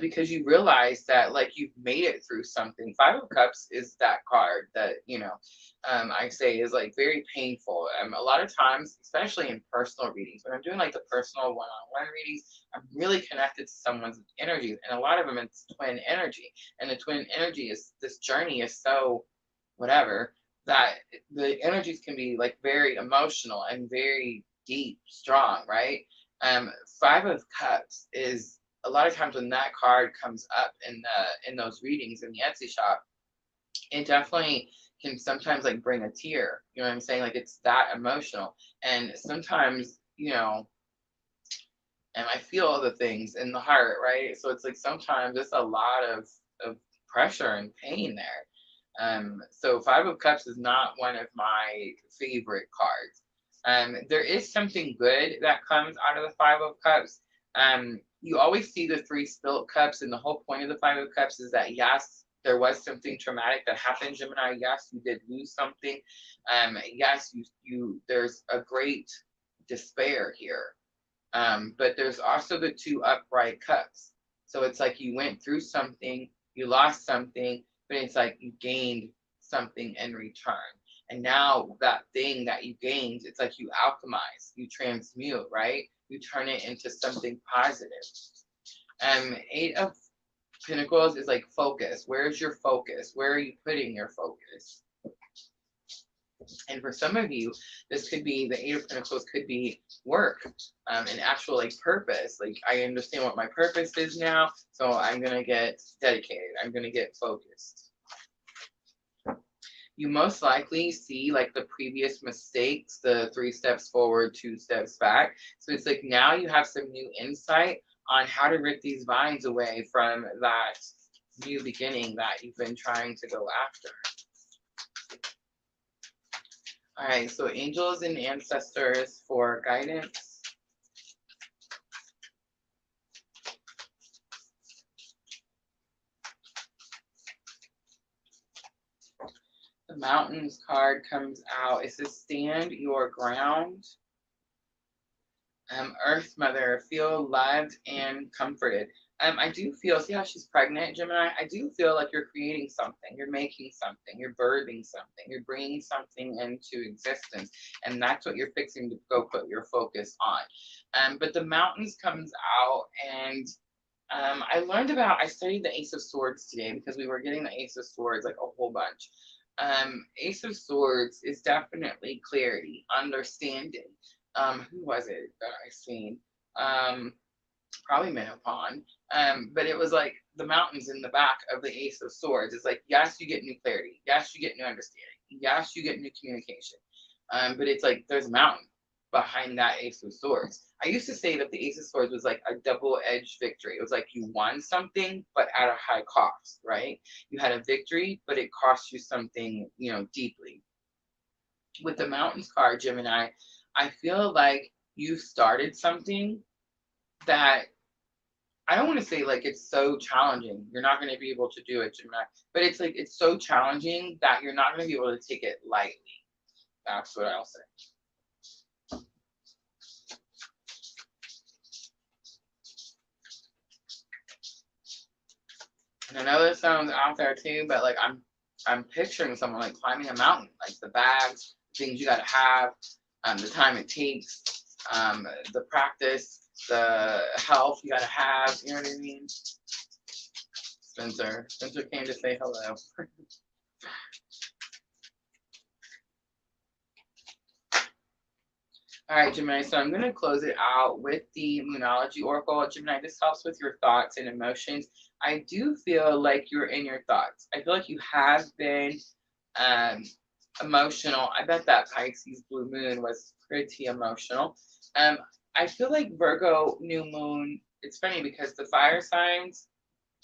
because you realize that like you've made it through something. Five of Cups is that card that, I say is like very painful. A lot of times, especially in personal readings, when I'm doing like the personal one-on-one readings, I'm really connected to someone's energies, and a lot of them it's twin energy. And the twin energy is, this journey is so whatever that the energies can be like very emotional and very deep, strong, right? Five of Cups is a lot of times when that card comes up in those readings in the Etsy shop, it definitely can sometimes like bring a tear. You know what I'm saying? Like it's that emotional. And sometimes, and I feel the things in the heart, right? So it's like sometimes it's a lot of pressure and pain there. So Five of Cups is not one of my favorite cards. There is something good that comes out of the Five of Cups. You always see the three spilt cups, and the whole point of the Five of Cups is that yes, there was something traumatic that happened, Gemini. Yes, you did lose something. Yes, you there's a great despair here. But there's also the two upright cups. So it's like you went through something, you lost something, but it's like you gained something in return. And now that thing that you gained, it's like you alchemize, you transmute, right? You turn it into something positive. Eight of Pentacles is like focus. Where's your focus? Where are you putting your focus? And for some of you, this could be, the Eight of Pentacles could be work, an actual like purpose. Like I understand what my purpose is now, so I'm going to get dedicated. I'm going to get focused. You most likely see like the previous mistakes, the 3 steps forward, 2 steps back. So it's like now you have some new insight on how to rip these vines away from that new beginning that you've been trying to go after. All right, so angels and ancestors for guidance. The Mountains card comes out. It says, stand your ground. Earth Mother, feel loved and comforted. I do feel, see how she's pregnant, Gemini? I do feel like you're creating something, you're making something, you're birthing something, you're bringing something into existence, and that's what you're fixing to go put your focus on. But the Mountains comes out, and I studied the Ace of Swords today because we were getting the Ace of Swords like a whole bunch. Ace of Swords is definitely clarity, understanding. Who was it that I seen? Probably Menopon. But it was like the mountains in the back of the Ace of Swords. It's like, yes, you get new clarity. Yes, you get new understanding. Yes, you get new communication. But it's like, there's a mountain. behind that Ace of Swords. I used to say that the Ace of Swords was like a double-edged victory. It was like you won something, but at a high cost, right? You had a victory, but it cost you something, you know, deeply. With the Mountains card, Gemini, I feel like you started something that, I don't want to say like it's so challenging you're not going to be able to do it, Gemini, but it's like it's so challenging that you're not going to be able to take it lightly. That's what I'll say. And I know this sounds out there too, but like I'm picturing someone like climbing a mountain, like the bags, things you got to have, the time it takes, the practice, the health you got to have. You know what I mean? Spencer came to say hello. All right, Gemini, so I'm going to close it out with the Moonology Oracle. Gemini, this helps with your thoughts and emotions. I do feel like you're in your thoughts. I feel like you have been emotional. I bet that Pisces blue moon was pretty emotional. I feel like Virgo new moon, it's funny because the fire signs,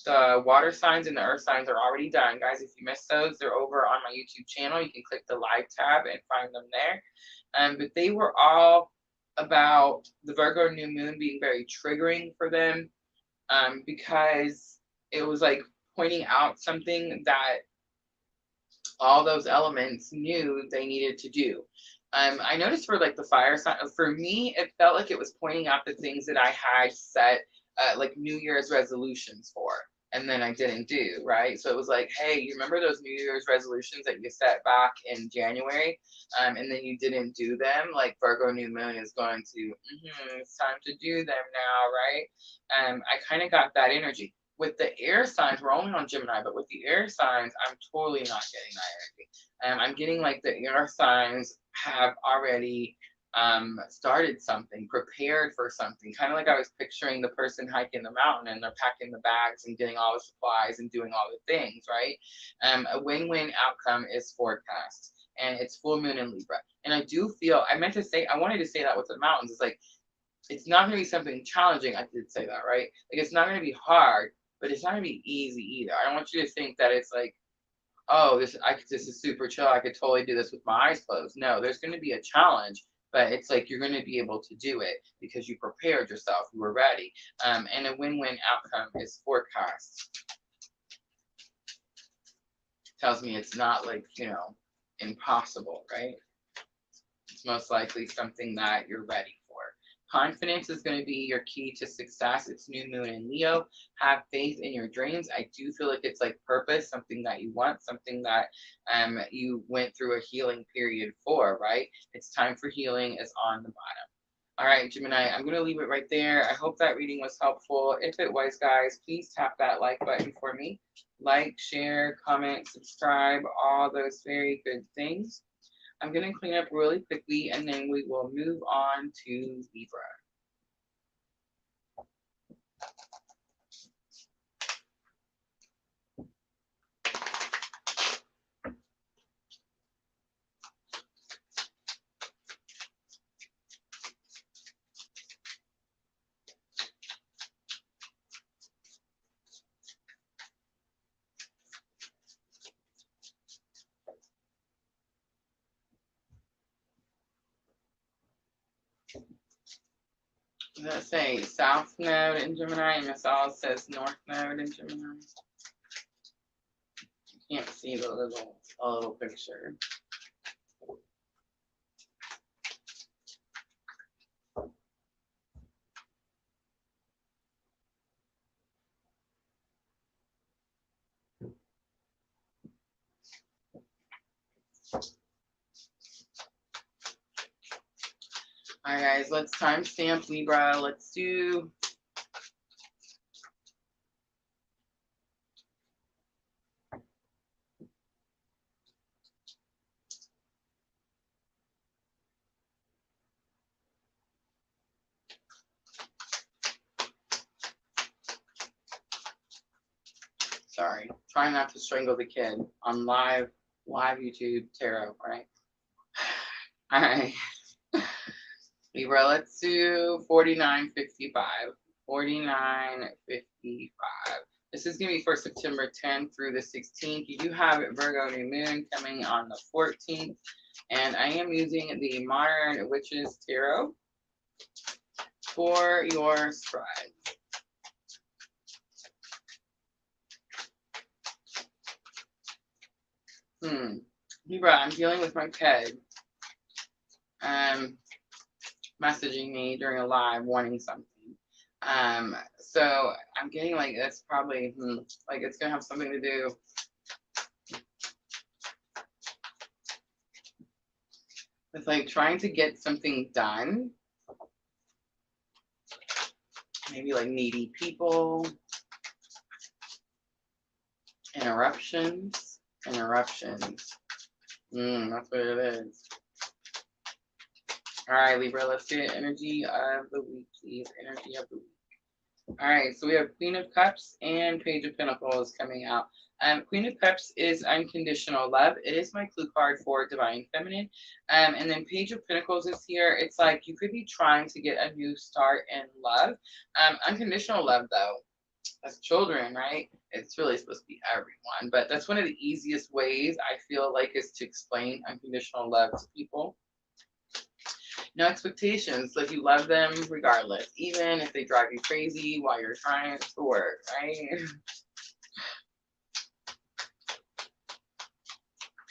the water signs, and the earth signs are already done. Guys, if you missed those, they're over on my YouTube channel. You can click the live tab and find them there. But they were all about the Virgo new moon being very triggering for them, because it was like pointing out something that all those elements knew they needed to do. I noticed for like the fire sign, for me, it felt like it was pointing out the things that I had set like New Year's resolutions for, and then I didn't do, right? So it was like, hey, you remember those New Year's resolutions that you set back in January, and then you didn't do them? Like Virgo new moon is going to, it's time to do them now, right? I kind of got that energy. With the air signs, we're only on Gemini, but with the air signs, I'm totally not getting that energy. I'm getting like the air signs have already started something, prepared for something. Kind of like I was picturing the person hiking the mountain and they're packing the bags and getting all the supplies and doing all the things, right? A win-win outcome is forecast, and it's full moon in Libra. And I do feel, I wanted to say that with the mountains. It's like, it's not going to be something challenging. I did say that, right? Like, it's not going to be hard, but it's not going to be easy either. I don't want you to think that it's like, oh, this is super chill. I could totally do this with my eyes closed. No, there's going to be a challenge, but it's like you're going to be able to do it because you prepared yourself. You were ready. And a win-win outcome is forecast. Tells me it's not like, you know, impossible, right? It's most likely something that you're ready for. Confidence is going to be your key to success. It's new moon in Leo. Have faith in your dreams. I do feel like it's like purpose, something that you want, something that you went through a healing period for, right? It's time for healing is on the bottom. All right, Gemini, I'm going to leave it right there. I hope that reading was helpful. If it was, guys, please tap that like button for me. Like, share, comment, subscribe, all those very good things. I'm going to clean up really quickly, and then we will move on to Libra. Does that say South Node in Gemini? And this all says North Node in Gemini. You can't see the little picture. All right, guys, let's timestamp Libra. Let's do sorry, trying not to strangle the kid on live YouTube tarot, right? All right. Libra, let's do 49.55. 49.55. This is going to be for September 10th through the 16th. You do have Virgo New Moon coming on the 14th. And I am using the Modern Witches Tarot for your spread. Libra, I'm dealing with my kid messaging me during a live wanting something. So I'm getting like that's probably like it's gonna have something to do with like trying to get something done. Maybe like needy people, interruptions. That's what it is. All right, Libra, let's get energy of the week, please. Energy of the week. All right, so we have Queen of Cups and Page of Pentacles coming out. Queen of Cups is unconditional love. It is my clue card for Divine Feminine. And then Page of Pentacles is here. It's like you could be trying to get a new start in love. Unconditional love, though, as children, right? It's really supposed to be everyone. But that's one of the easiest ways, I feel like, is to explain unconditional love to people. No expectations, like you love them regardless, even if they drive you crazy while you're trying to work, right?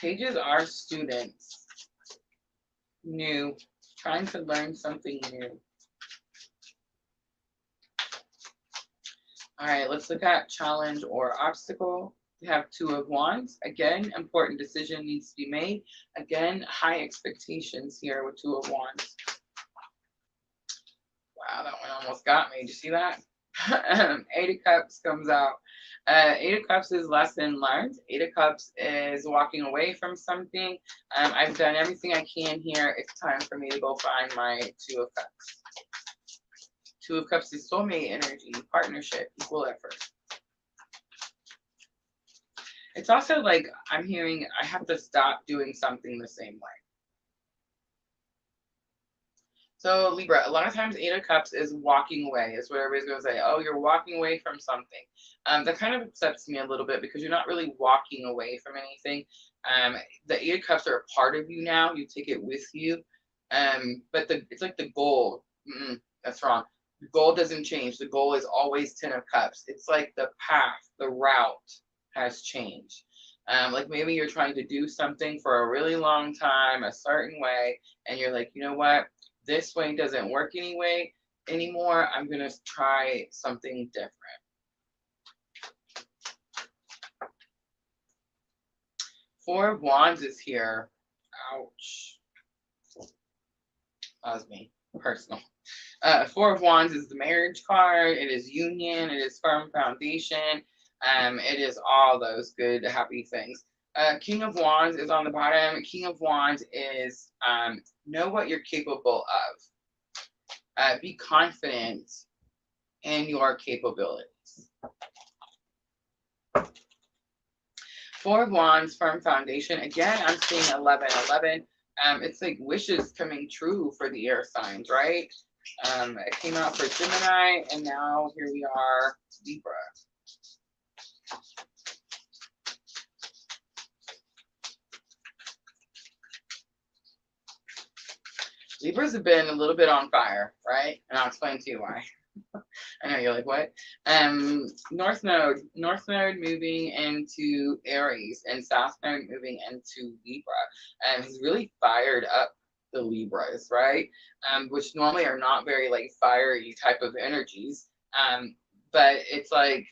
Pages are students, new, trying to learn something new. All right, let's look at challenge or obstacle. We have Two of Wands. Again, important decision needs to be made. Again, high expectations here with Two of Wands. Wow, that one almost got me. Did you see that? Eight of Cups comes out. Eight of Cups is lesson learned. Eight of Cups is walking away from something. I've done everything I can here. It's time for me to go find my Two of Cups. Two of Cups is soulmate energy, partnership, equal effort. It's also like I'm hearing I have to stop doing something the same way. So Libra, a lot of times Eight of Cups is walking away. Is what everybody's going to say. Oh, you're walking away from something. That kind of upsets me a little bit because you're not really walking away from anything. The Eight of Cups are a part of you now. You take it with you. But it's like the goal. That's wrong. The goal doesn't change. The goal is always 10 of Cups. It's like the path, the route has changed. Like maybe you're trying to do something for a really long time, a certain way, and you're like, you know what? This way doesn't work anymore. I'm going to try something different. Four of Wands is here. Ouch. That was me. Personal. Four of Wands is the marriage card. It is union. It is firm foundation. It is all those good, happy things. King of Wands is on the bottom. King of Wands is know what you're capable of. Be confident in your capabilities. Four of Wands, firm foundation. Again, I'm seeing 11-11. It's like wishes coming true for the air signs, right? It came out for Gemini, and now here we are, Libra. Libras have been a little bit on fire, right? And I'll explain to you why. I know you're like, what? North Node moving into Aries and South Node moving into Libra. He's really fired up the Libras, right? Which normally are not very like fiery type of energies. But it's like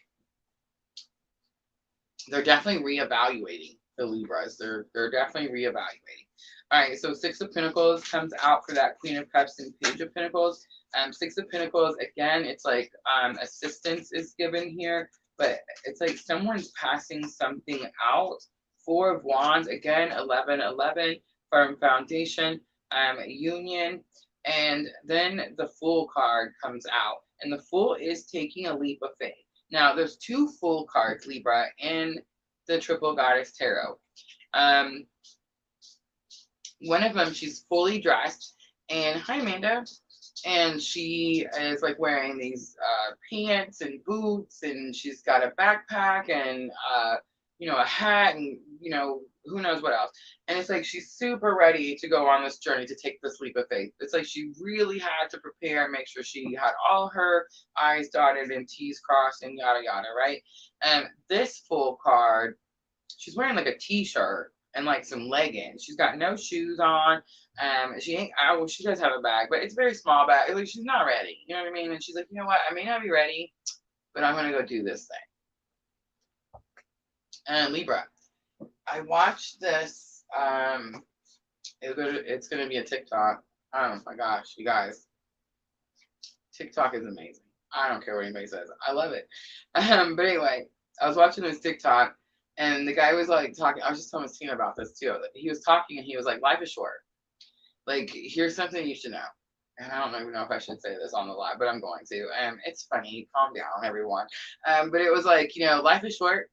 they're definitely reevaluating the Libras. They're definitely reevaluating. All right, so Six of Pentacles comes out for that Queen of Cups and Page of Pentacles. Six of Pentacles, again, it's like assistance is given here, but it's like someone's passing something out. Four of Wands, again, 11-11, firm foundation, union, and then the Fool card comes out, and the Fool is taking a leap of faith. Now, there's two Fool cards, Libra, in the Triple Goddess Tarot. One of them, she's fully dressed, and hi, Amanda. And she is like wearing these pants and boots, and she's got a backpack and a hat, and who knows what else. And it's like she's super ready to go on this journey to take this leap of faith. It's like she really had to prepare and make sure she had all her I's dotted and T's crossed and yada yada, right? And this full card, she's wearing like a t-shirt and like some leggings. She's got no shoes on. She ain't. Well, she does have a bag, but it's a very small bag. Like she's not ready. You know what I mean? And she's like, you know what? I may not be ready, but I'm gonna go do this thing. And Libra, I watched this. It's gonna be a TikTok. Oh my gosh, you guys, TikTok is amazing. I don't care what anybody says. I love it. But anyway, I was watching this TikTok, and the guy was like talking. I was just telling Tina about this too. He was talking, and he was like, "Life is short. Like, here's something you should know." And I don't even know if I should say this on the live, but I'm going to. It's funny. Calm down, everyone. But it was like, life is short.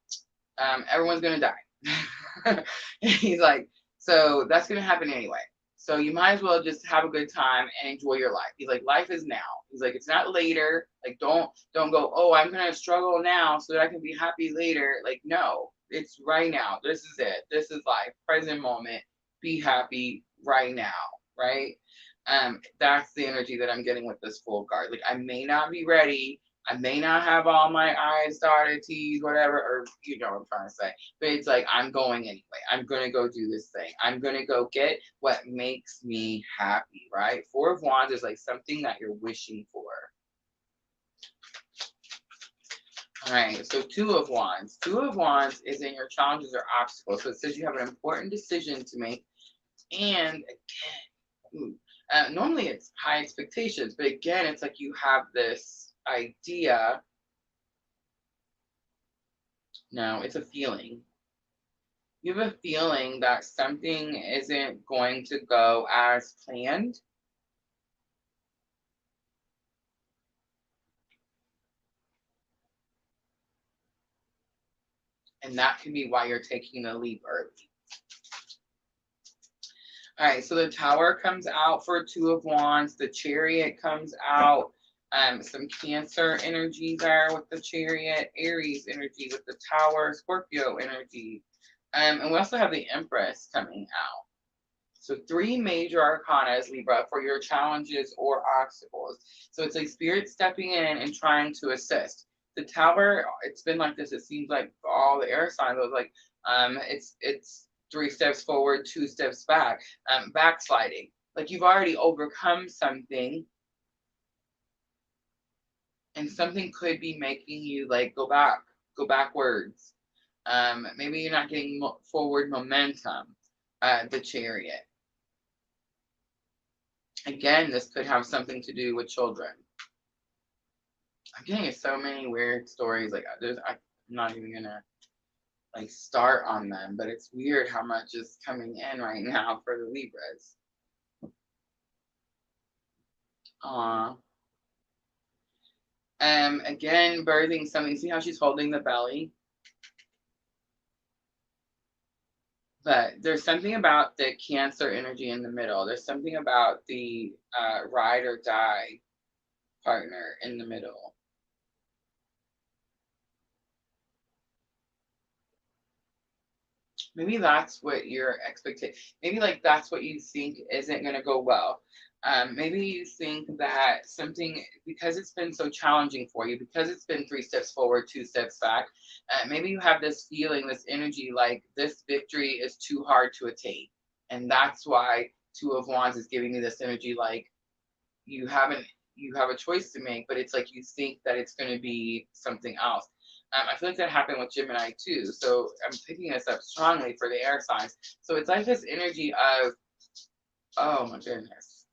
Everyone's gonna die. He's like, so that's gonna happen anyway. So you might as well just have a good time and enjoy your life. He's like, life is now. He's like, it's not later. Like, don't go, oh, I'm gonna struggle now so that I can be happy later. Like, no, it's right now. This is it. This is life. Present moment. Be happy right now, right? That's the energy that I'm getting with this full card. Like, I may not be ready. I may not have all my I's dotted, T's, whatever, or you know what I'm trying to say. But it's like, I'm going anyway. I'm going to go do this thing. I'm going to go get what makes me happy, right? Four of Wands is like something that you're wishing for. All right, so Two of Wands. Two of Wands is in your challenges or obstacles. So it says you have an important decision to make. And again, normally it's high expectations, but again, it's like you have this idea. No, it's a feeling. You have a feeling that something isn't going to go as planned. And that can be why you're taking the leap early. All right, so the Tower comes out for Two of Wands. The Chariot comes out. Some Cancer energy there with the Chariot, Aries energy with the Tower, Scorpio energy. And we also have the Empress coming out. So 3 major arcanas, Libra, for your challenges or obstacles. So it's like Spirit stepping in and trying to assist. The Tower, it's been like this, it seems like all the air signs, it was like, it's 3 steps forward, 2 steps back, backsliding. Like you've already overcome something, and something could be making you like go backwards. Maybe you're not getting forward momentum. The Chariot. Again, this could have something to do with children. I'm getting so many weird stories. Like I'm not even gonna like start on them, but it's weird how much is coming in right now for the Libras. Again, birthing something. See how she's holding the belly? But there's something about the Cancer energy in the middle. There's something about the ride or die partner in the middle. Maybe that's what your expectation, maybe like that's what you think isn't going to go well. Maybe you think that something, because it's been so challenging for you, because it's been 3 steps forward, 2 steps back, maybe you have this feeling, this energy, like this victory is too hard to attain. And that's why Two of Wands is giving you this energy, like you have a choice to make, but it's like you think that it's going to be something else. I feel like that happened with Gemini too. So I'm picking this up strongly for the air signs. So it's like this energy of, oh my goodness,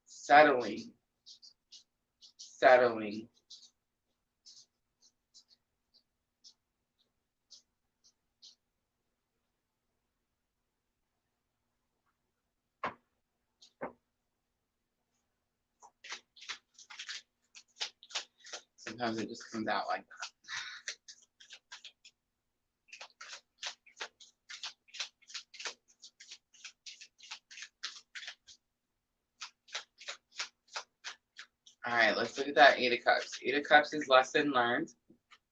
settling. Sometimes it just comes out like that. All right, let's look at that Eight of Cups. Eight of Cups is lesson learned.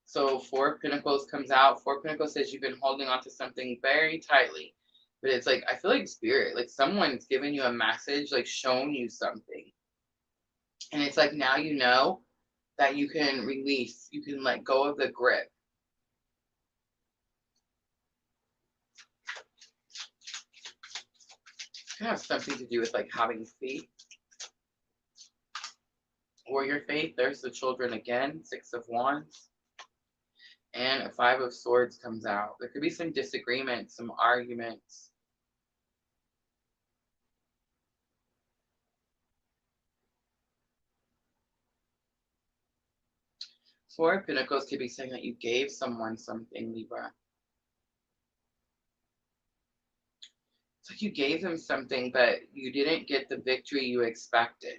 So Four of Pentacles comes out. Four of Pentacles says you've been holding on to something very tightly. But it's like, I feel like spirit, like someone's giving you a message, like showing you something. And it's like, now you know that you can release, you can let go of the grip. It could have something to do with like having faith. Or your faith. There's the Children again. Six of Wands. And a Five of Swords comes out. There could be some disagreements, some arguments. Four of Pentacles could be saying that you gave someone something, Libra. It's like you gave them something, but you didn't get the victory you expected.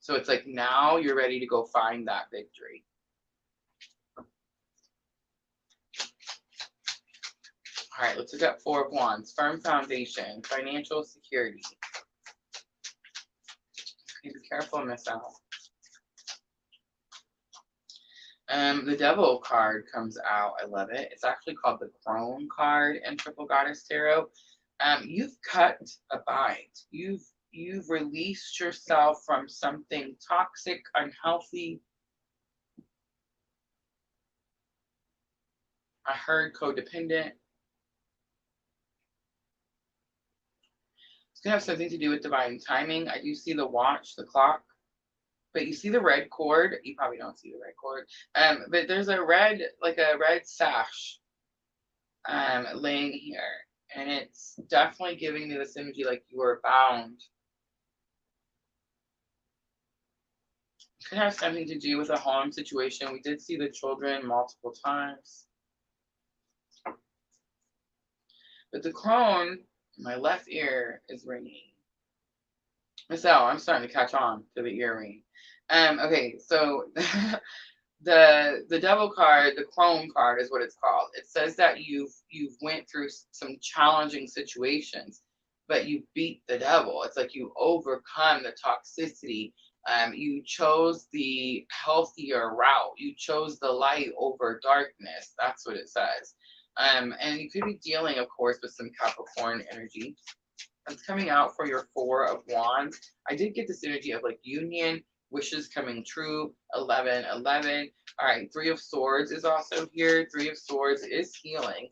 So it's like now you're ready to go find that victory. All right, let's look at Four of Wands. Firm foundation, financial security. Okay, be careful and miss out. The Devil card comes out. I love it. It's actually called the Crone card in Triple Goddess Tarot. You've cut a bind. You've released yourself from something toxic, unhealthy. I heard codependent. It's gonna have something to do with divine timing. I do see the watch, the clock. But you see the red cord. You probably don't see the red cord. But there's a red, like a red sash laying here. And it's definitely giving me this energy like you are bound. It could have something to do with a home situation. We did see the children multiple times. But the crone, my left ear is ringing. So I'm starting to catch on to the earring. Okay, so the Devil card, the Crone card is what it's called. It says that you've went through some challenging situations, but you beat the devil. It's like you overcome the toxicity. You chose the healthier route. You chose the light over darkness. That's what it says. And you could be dealing, of course, with some Capricorn energy. It's coming out for your Four of Wands. I did get this energy of like union, wishes coming true, 1111. All right, Three of Swords is also here. Three of Swords is healing.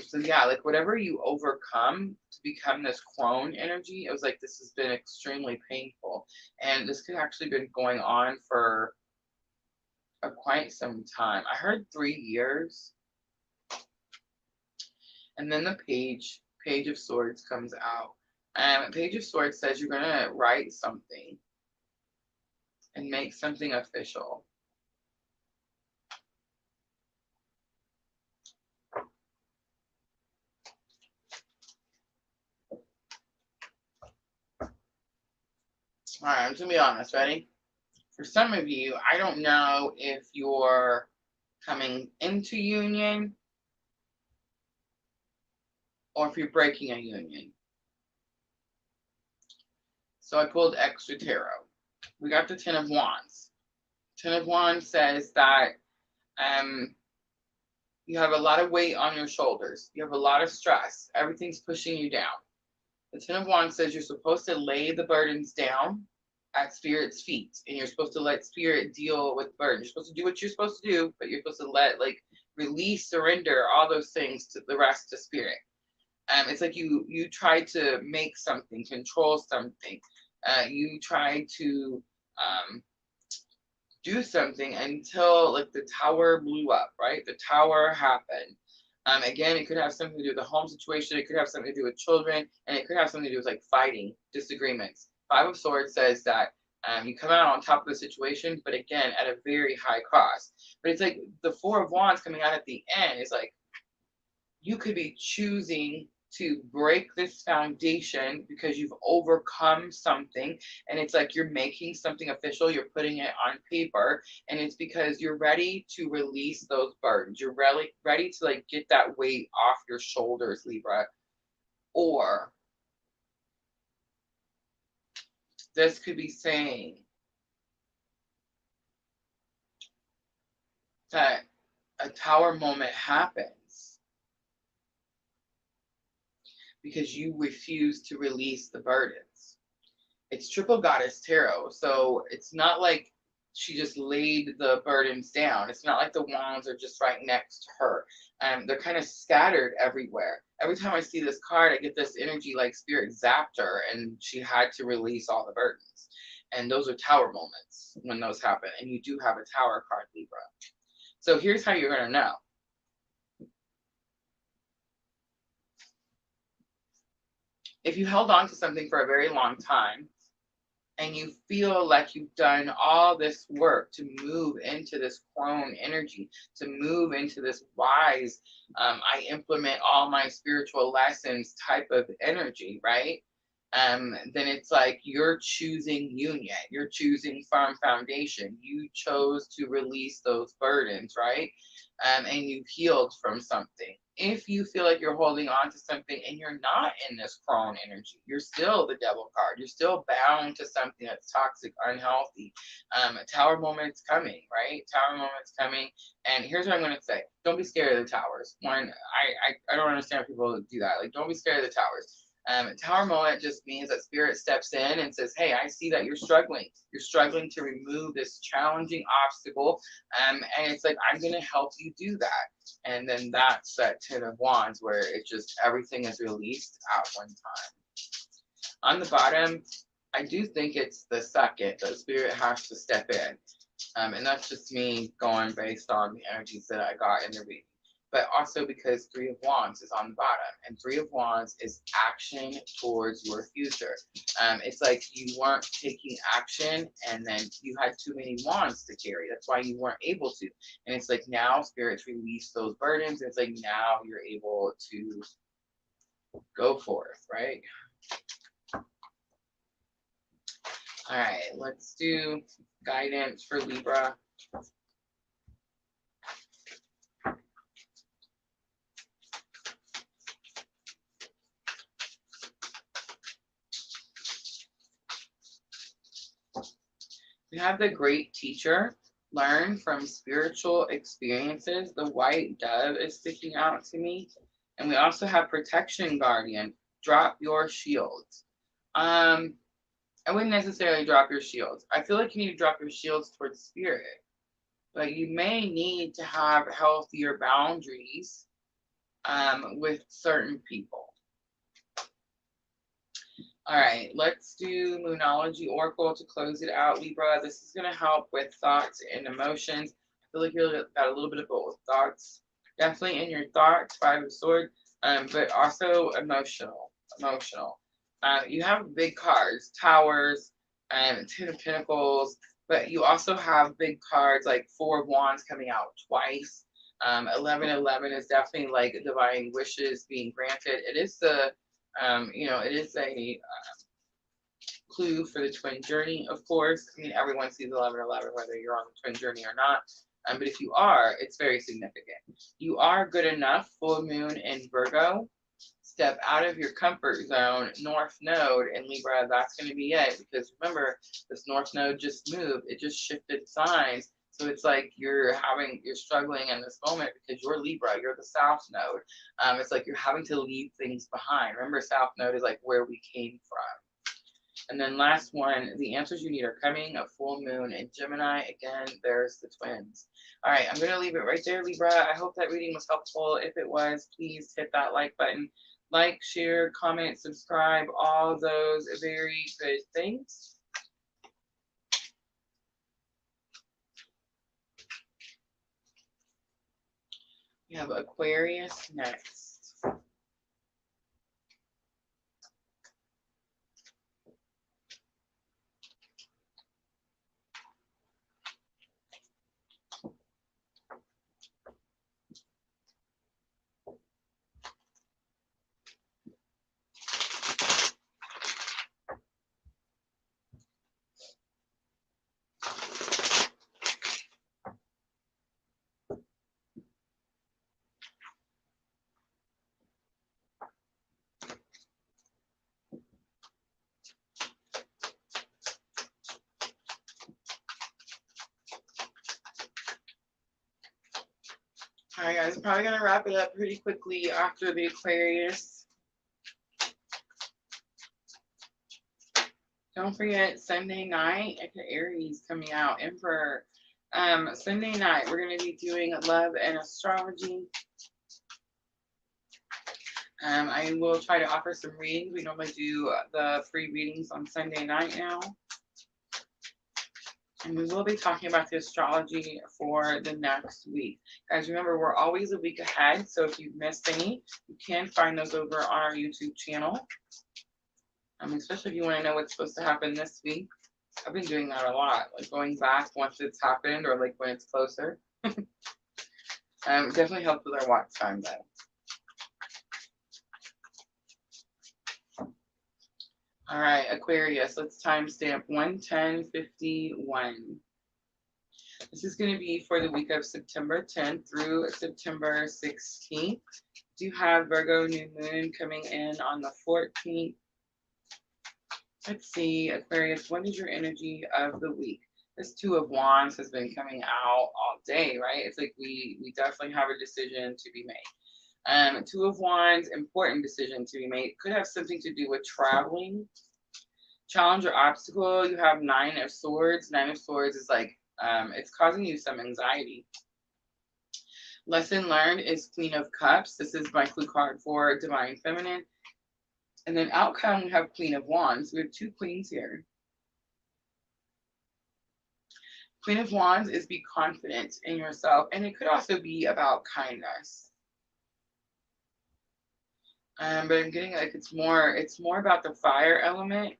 So yeah, like whatever you overcome to become this crone energy, it was like this has been extremely painful. And this could actually been going on for quite some time. I heard 3 years. And then the Page of Swords comes out. Page of Swords says you're gonna write something and make something official. All right, I'm just gonna be honest. Ready? For some of you, I don't know if you're coming into union or if you're breaking a union. So I pulled extra tarot. We got the Ten of Wands. Ten of Wands says that you have a lot of weight on your shoulders. You have a lot of stress. Everything's pushing you down. The Ten of Wands says you're supposed to lay the burdens down at Spirit's feet, and you're supposed to let Spirit deal with the burden. You're supposed to do what you're supposed to do, but you're supposed to let, like, release, surrender, all those things to the rest to Spirit. It's like you try to make something, control something. You try to do something until like the tower blew up, right? The tower happened. Again, it could have something to do with the home situation. It could have something to do with children, and it could have something to do with like fighting, disagreements. Five of Swords says that you come out on top of the situation, but again, at a very high cost. But it's like the Four of Wands coming out at the end is like, you could be choosing to break this foundation because you've overcome something, and it's like you're making something official, you're putting it on paper, and it's because you're ready to release those burdens. You're ready to like get that weight off your shoulders, Libra. Or this could be saying that a tower moment happens because you refuse to release the burdens. It's triple goddess tarot, so it's not like she just laid the burdens down. It's not like the wands are just right next to her. They're kind of scattered everywhere. Every time I see this card, I get this energy like spirit zapped her and she had to release all the burdens. And those are tower moments when those happen. And you do have a tower card, Libra. So here's how you're going to know. If you held on to something for a very long time, and you feel like you've done all this work to move into this crone energy, to move into this wise, I implement all my spiritual lessons type of energy, right? Then it's like you're choosing union, you're choosing firm foundation. You chose to release those burdens, right? And you healed from something. If you feel like you're holding on to something and you're not in this crone energy, you're still the devil card. You're still bound to something that's toxic, unhealthy. Tower moment's coming, right? Tower moment's coming. And here's what I'm going to say. Don't be scared of the towers. One, I don't understand people do that. Like, don't be scared of the towers. Tower moment just means that spirit steps in and says, hey, I see that you're struggling. You're struggling to remove this challenging obstacle. And it's like, I'm going to help you do that. And then that's that 10 of wands where it just, everything is released at one time. On the bottom, I do think it's the second that spirit has to step in. And that's just me going based on the energies that I got in the reading. But also because 3 of wands is on the bottom, and 3 of wands is action towards your future. It's like you weren't taking action and then you had too many wands to carry. That's why you weren't able to. And it's like now spirits release those burdens. It's like now you're able to go forth, right? All right, let's do guidance for Libra. We have the great teacher, learn from spiritual experiences. The white dove is sticking out to me. And we also have protection guardian, drop your shields. I wouldn't necessarily drop your shields. I feel like you need to drop your shields towards spirit. But you may need to have healthier boundaries with certain people. All right, let's do Moonology Oracle to close it out, Libra. This is going to help with thoughts and emotions. I feel like you've got a little bit of both. Thoughts, definitely in your thoughts, 5 of Swords, but also emotional. You have big cards, Towers, and 10 of Pentacles, but you also have big cards like 4 of Wands coming out twice. 1111 is definitely like divine wishes being granted. It is the it is a clue for the twin journey, of course. I mean, everyone sees 1111, whether you're on the twin journey or not. But if you are, it's very significant. You are good enough, full moon in Virgo. Step out of your comfort zone, North Node in Libra, that's going to be it. Because remember, this North Node just moved. It just shifted signs. So it's like you're struggling in this moment because you're Libra, you're the South Node. It's like you're having to leave things behind. Remember, South Node is like where we came from. And then last one, the answers you need are coming, a full moon in Gemini. Again, there's the twins. All right, I'm going to leave it right there, Libra. I hope that reading was helpful. If it was, please hit that like button. Like, share, comment, subscribe, all those very good things. We have Aquarius next. All right, guys, I'm probably going to wrap it up pretty quickly after the Aquarius. Don't forget, Sunday night at the Aries coming out, Emperor. Sunday night, we're going to be doing love and astrology. I will try to offer some readings. We normally do the free readings on Sunday night now. And we will be talking about the astrology for the next week. Guys, remember, we're always a week ahead. So if you've missed any, you can find those over on our YouTube channel. Especially if you want to know what's supposed to happen this week. I've been doing that a lot, like going back once it's happened or like when it's closer. Definitely helps with our watch time though. All right, Aquarius, let's timestamp 110:51. This is going to be for the week of September 10th through September 16th. Do have Virgo new moon coming in on the 14th. Let's see, Aquarius, what is your energy of the week? This Two of Wands has been coming out all day, right? It's like we definitely have a decision to be made. Two of Wands, important decision to be made. Could have something to do with traveling. Challenge or obstacle, you have Nine of Swords. Nine of Swords is like, it's causing you some anxiety. Lesson learned is Queen of Cups. This is my clue card for Divine Feminine. And then outcome, we have Queen of Wands. We have two queens here. Queen of Wands is be confident in yourself. And it could also be about kindness. But I'm getting like it's more about the fire element.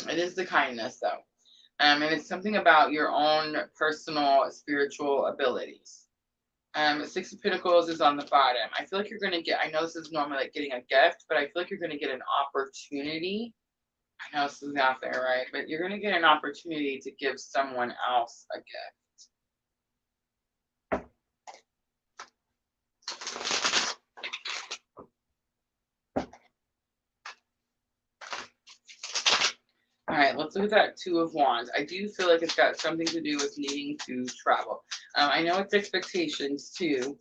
It is the kindness though. And it's something about your own personal spiritual abilities. Six of Pentacles is on the bottom. I feel like you're going to get, I know this is normally like getting a gift, but I feel like you're going to get an opportunity. I know this is out there, right? But you're going to get an opportunity to give someone else a gift. All right, let's look at that Two of Wands. I do feel like it's got something to do with needing to travel. I know it's expectations too,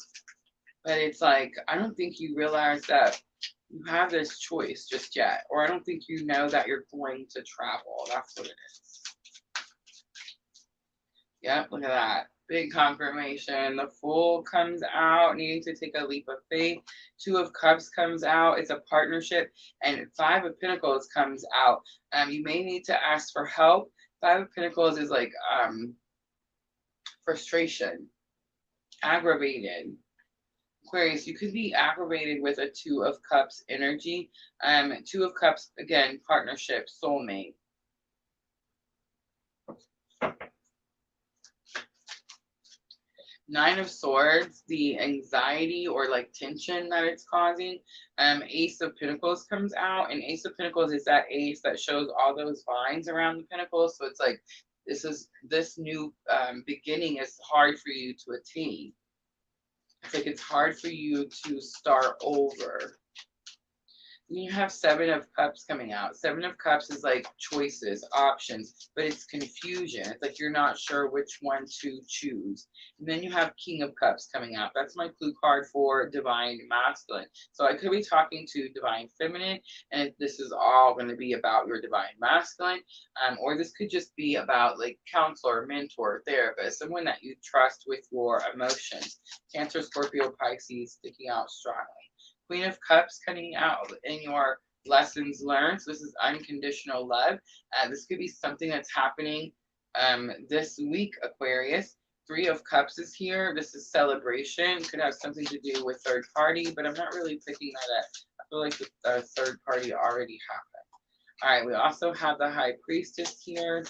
but it's like, I don't think you realize that you have this choice just yet, or I don't think you know that you're going to travel. That's what it is. Yep, look at that. Big confirmation. The Fool comes out, needing to take a leap of faith. Two of Cups comes out. It's a partnership. And Five of Pentacles comes out. You may need to ask for help. Five of Pentacles is like frustration, aggravated. Aquarius, you could be aggravated with a Two of Cups energy. Two of Cups, again, partnership, soulmate. Nine of Swords, the anxiety or like tension that it's causing. Ace of Pentacles comes out, and Ace of Pentacles is that ace that shows all those vines around the pentacles. So it's like this new beginning is hard for you to attain. It's like it's hard for you to start over. Then you have Seven of Cups coming out. Seven of Cups is like choices, options, but it's confusion. It's like you're not sure which one to choose. And then you have King of Cups coming out. That's my clue card for Divine Masculine. So I could be talking to Divine Feminine, and this is all going to be about your Divine Masculine. Or this could just be about like counselor, mentor, therapist, someone that you trust with your emotions. Cancer, Scorpio, Pisces sticking out strongly. Queen of Cups coming out in your lessons learned. So this is unconditional love. This could be something that's happening this week, Aquarius. Three of Cups is here. This is celebration. Could have something to do with third party, but I'm not really picking that up. I feel like the third party already happened. All right, we also have the High Priestess here.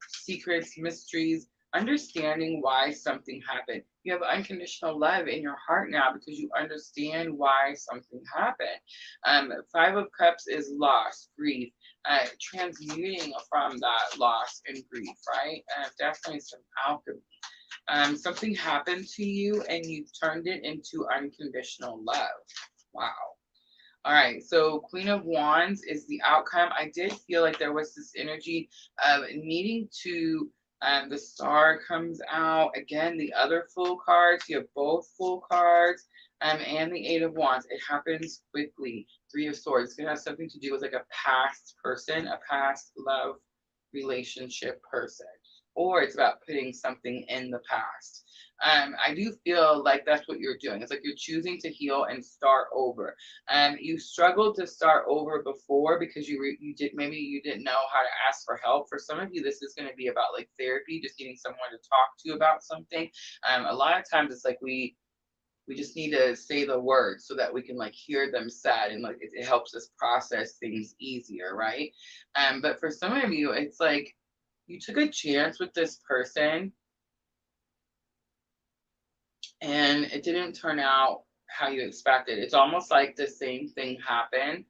Secrets, mysteries, understanding why something happened. You have unconditional love in your heart now because you understand why something happened. Five of Cups is loss, grief, transmuting from that loss and grief, right? Definitely some alchemy. Something happened to you and you turned it into unconditional love. Wow. All right, so Queen of Wands is the outcome. I did feel like there was this energy of needing to, the Star comes out. Again, the other full cards, you have both full cards, and the Eight of Wands. It happens quickly. Three of Swords. It's going to have something to do with like a past person, a past love relationship person, or it's about putting something in the past. I do feel like that's what you're doing. It's like you're choosing to heal and start over. You struggled to start over before because you did, maybe you didn't know how to ask for help. For some of you, this is going to be about like therapy, just needing someone to talk to about something. A lot of times it's like we just need to say the words so that we can like hear them said, and like it helps us process things easier, right? But for some of you, it's like you took a chance with this person and it didn't turn out how you expected. It's almost like the same thing happened.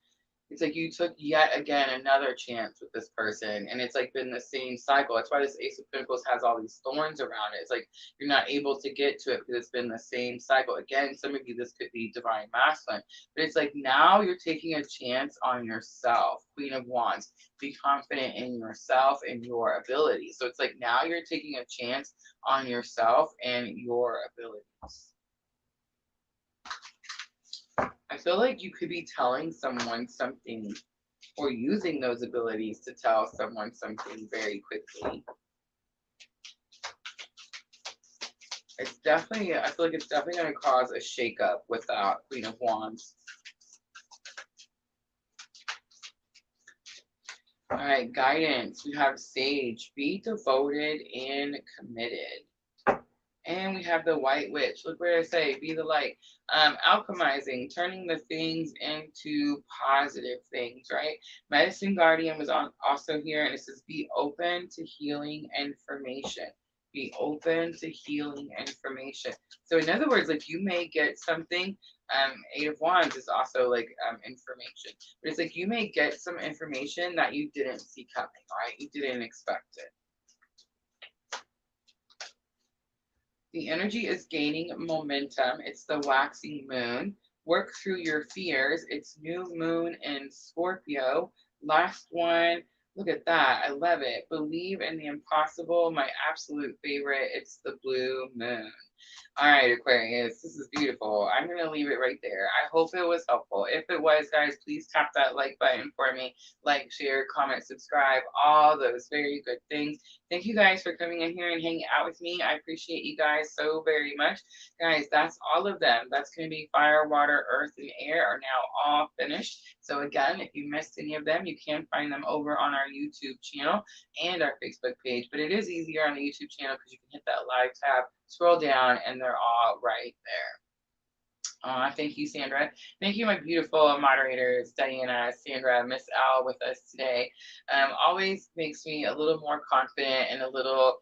It's like you took yet again another chance with this person, and it's like been the same cycle. That's why this Ace of Pentacles has all these thorns around it. It's like you're not able to get to it because it's been the same cycle. Again, some of you, this could be divine masculine, but it's like now you're taking a chance on yourself. Queen of Wands, be confident in yourself and your abilities. So it's like now you're taking a chance on yourself and your abilities. I feel like you could be telling someone something or using those abilities to tell someone something very quickly. It's definitely, I feel like it's definitely going to cause a shakeup with that Queen of Wands. All right, guidance. We have Sage. Be devoted and committed. And we have the White Witch. Look where I say, be the light. Alchemizing, turning the things into positive things, right? Medicine Guardian was also here, and it says, be open to healing information. Be open to healing information. So in other words, like you may get something, Eight of Wands is also like information. But it's like you may get some information that you didn't see coming, right? You didn't expect it. The energy is gaining momentum. It's the waxing moon. Work through your fears. It's new moon in Scorpio. Last one. Look at that. I love it. Believe in the impossible. My absolute favorite. It's the blue moon. All right, Aquarius, this is beautiful. I'm going to leave it right there. I hope it was helpful. If it was, guys, please tap that like button for me. Like, share, comment, subscribe, all those very good things. Thank you guys for coming in here and hanging out with me. I appreciate you guys so very much. Guys, that's all of them. That's going to be fire, water, earth, and air are now all finished. So again, if you missed any of them, you can find them over on our YouTube channel and our Facebook page. But it is easier on the YouTube channel because you can hit that live tab, scroll down, and they're all right there. Thank you, Sandra. Thank you, my beautiful moderators, Diana, Sandra, Miss Al, with us today. Always makes me a little more confident and a little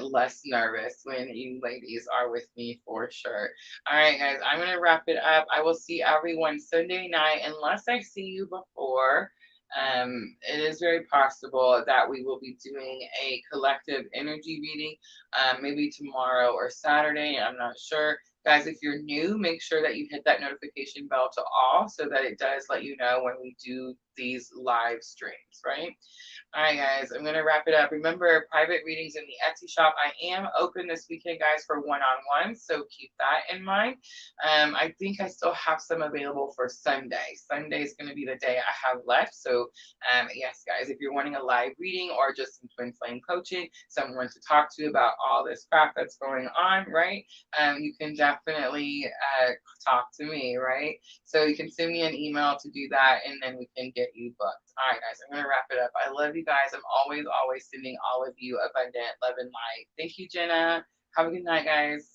less nervous when you ladies are with me, for sure. All right, guys, I'm going to wrap it up. I will see everyone Sunday night, unless I see you before. It is very possible that we will be doing a collective energy reading, maybe tomorrow or Saturday. I'm not sure. Guys, if you're new, make sure that you hit that notification bell to all so that it does let you know when we do these live streams, right? All right, guys, I'm going to wrap it up. Remember, private readings in the Etsy shop. I am open this weekend, guys, for one-on-ones, so keep that in mind. I think I still have some available for Sunday. Sunday is going to be the day I have left. So, yes, guys, if you're wanting a live reading or just some twin flame coaching, someone to talk to about all this crap that's going on, right? You can definitely talk to me, right? So you can send me an email to do that, and then we can get you booked. All right, guys, I'm going to wrap it up. I love you guys. I'm always sending all of you abundant love and light. Thank you, Jenna. Have a good night, guys.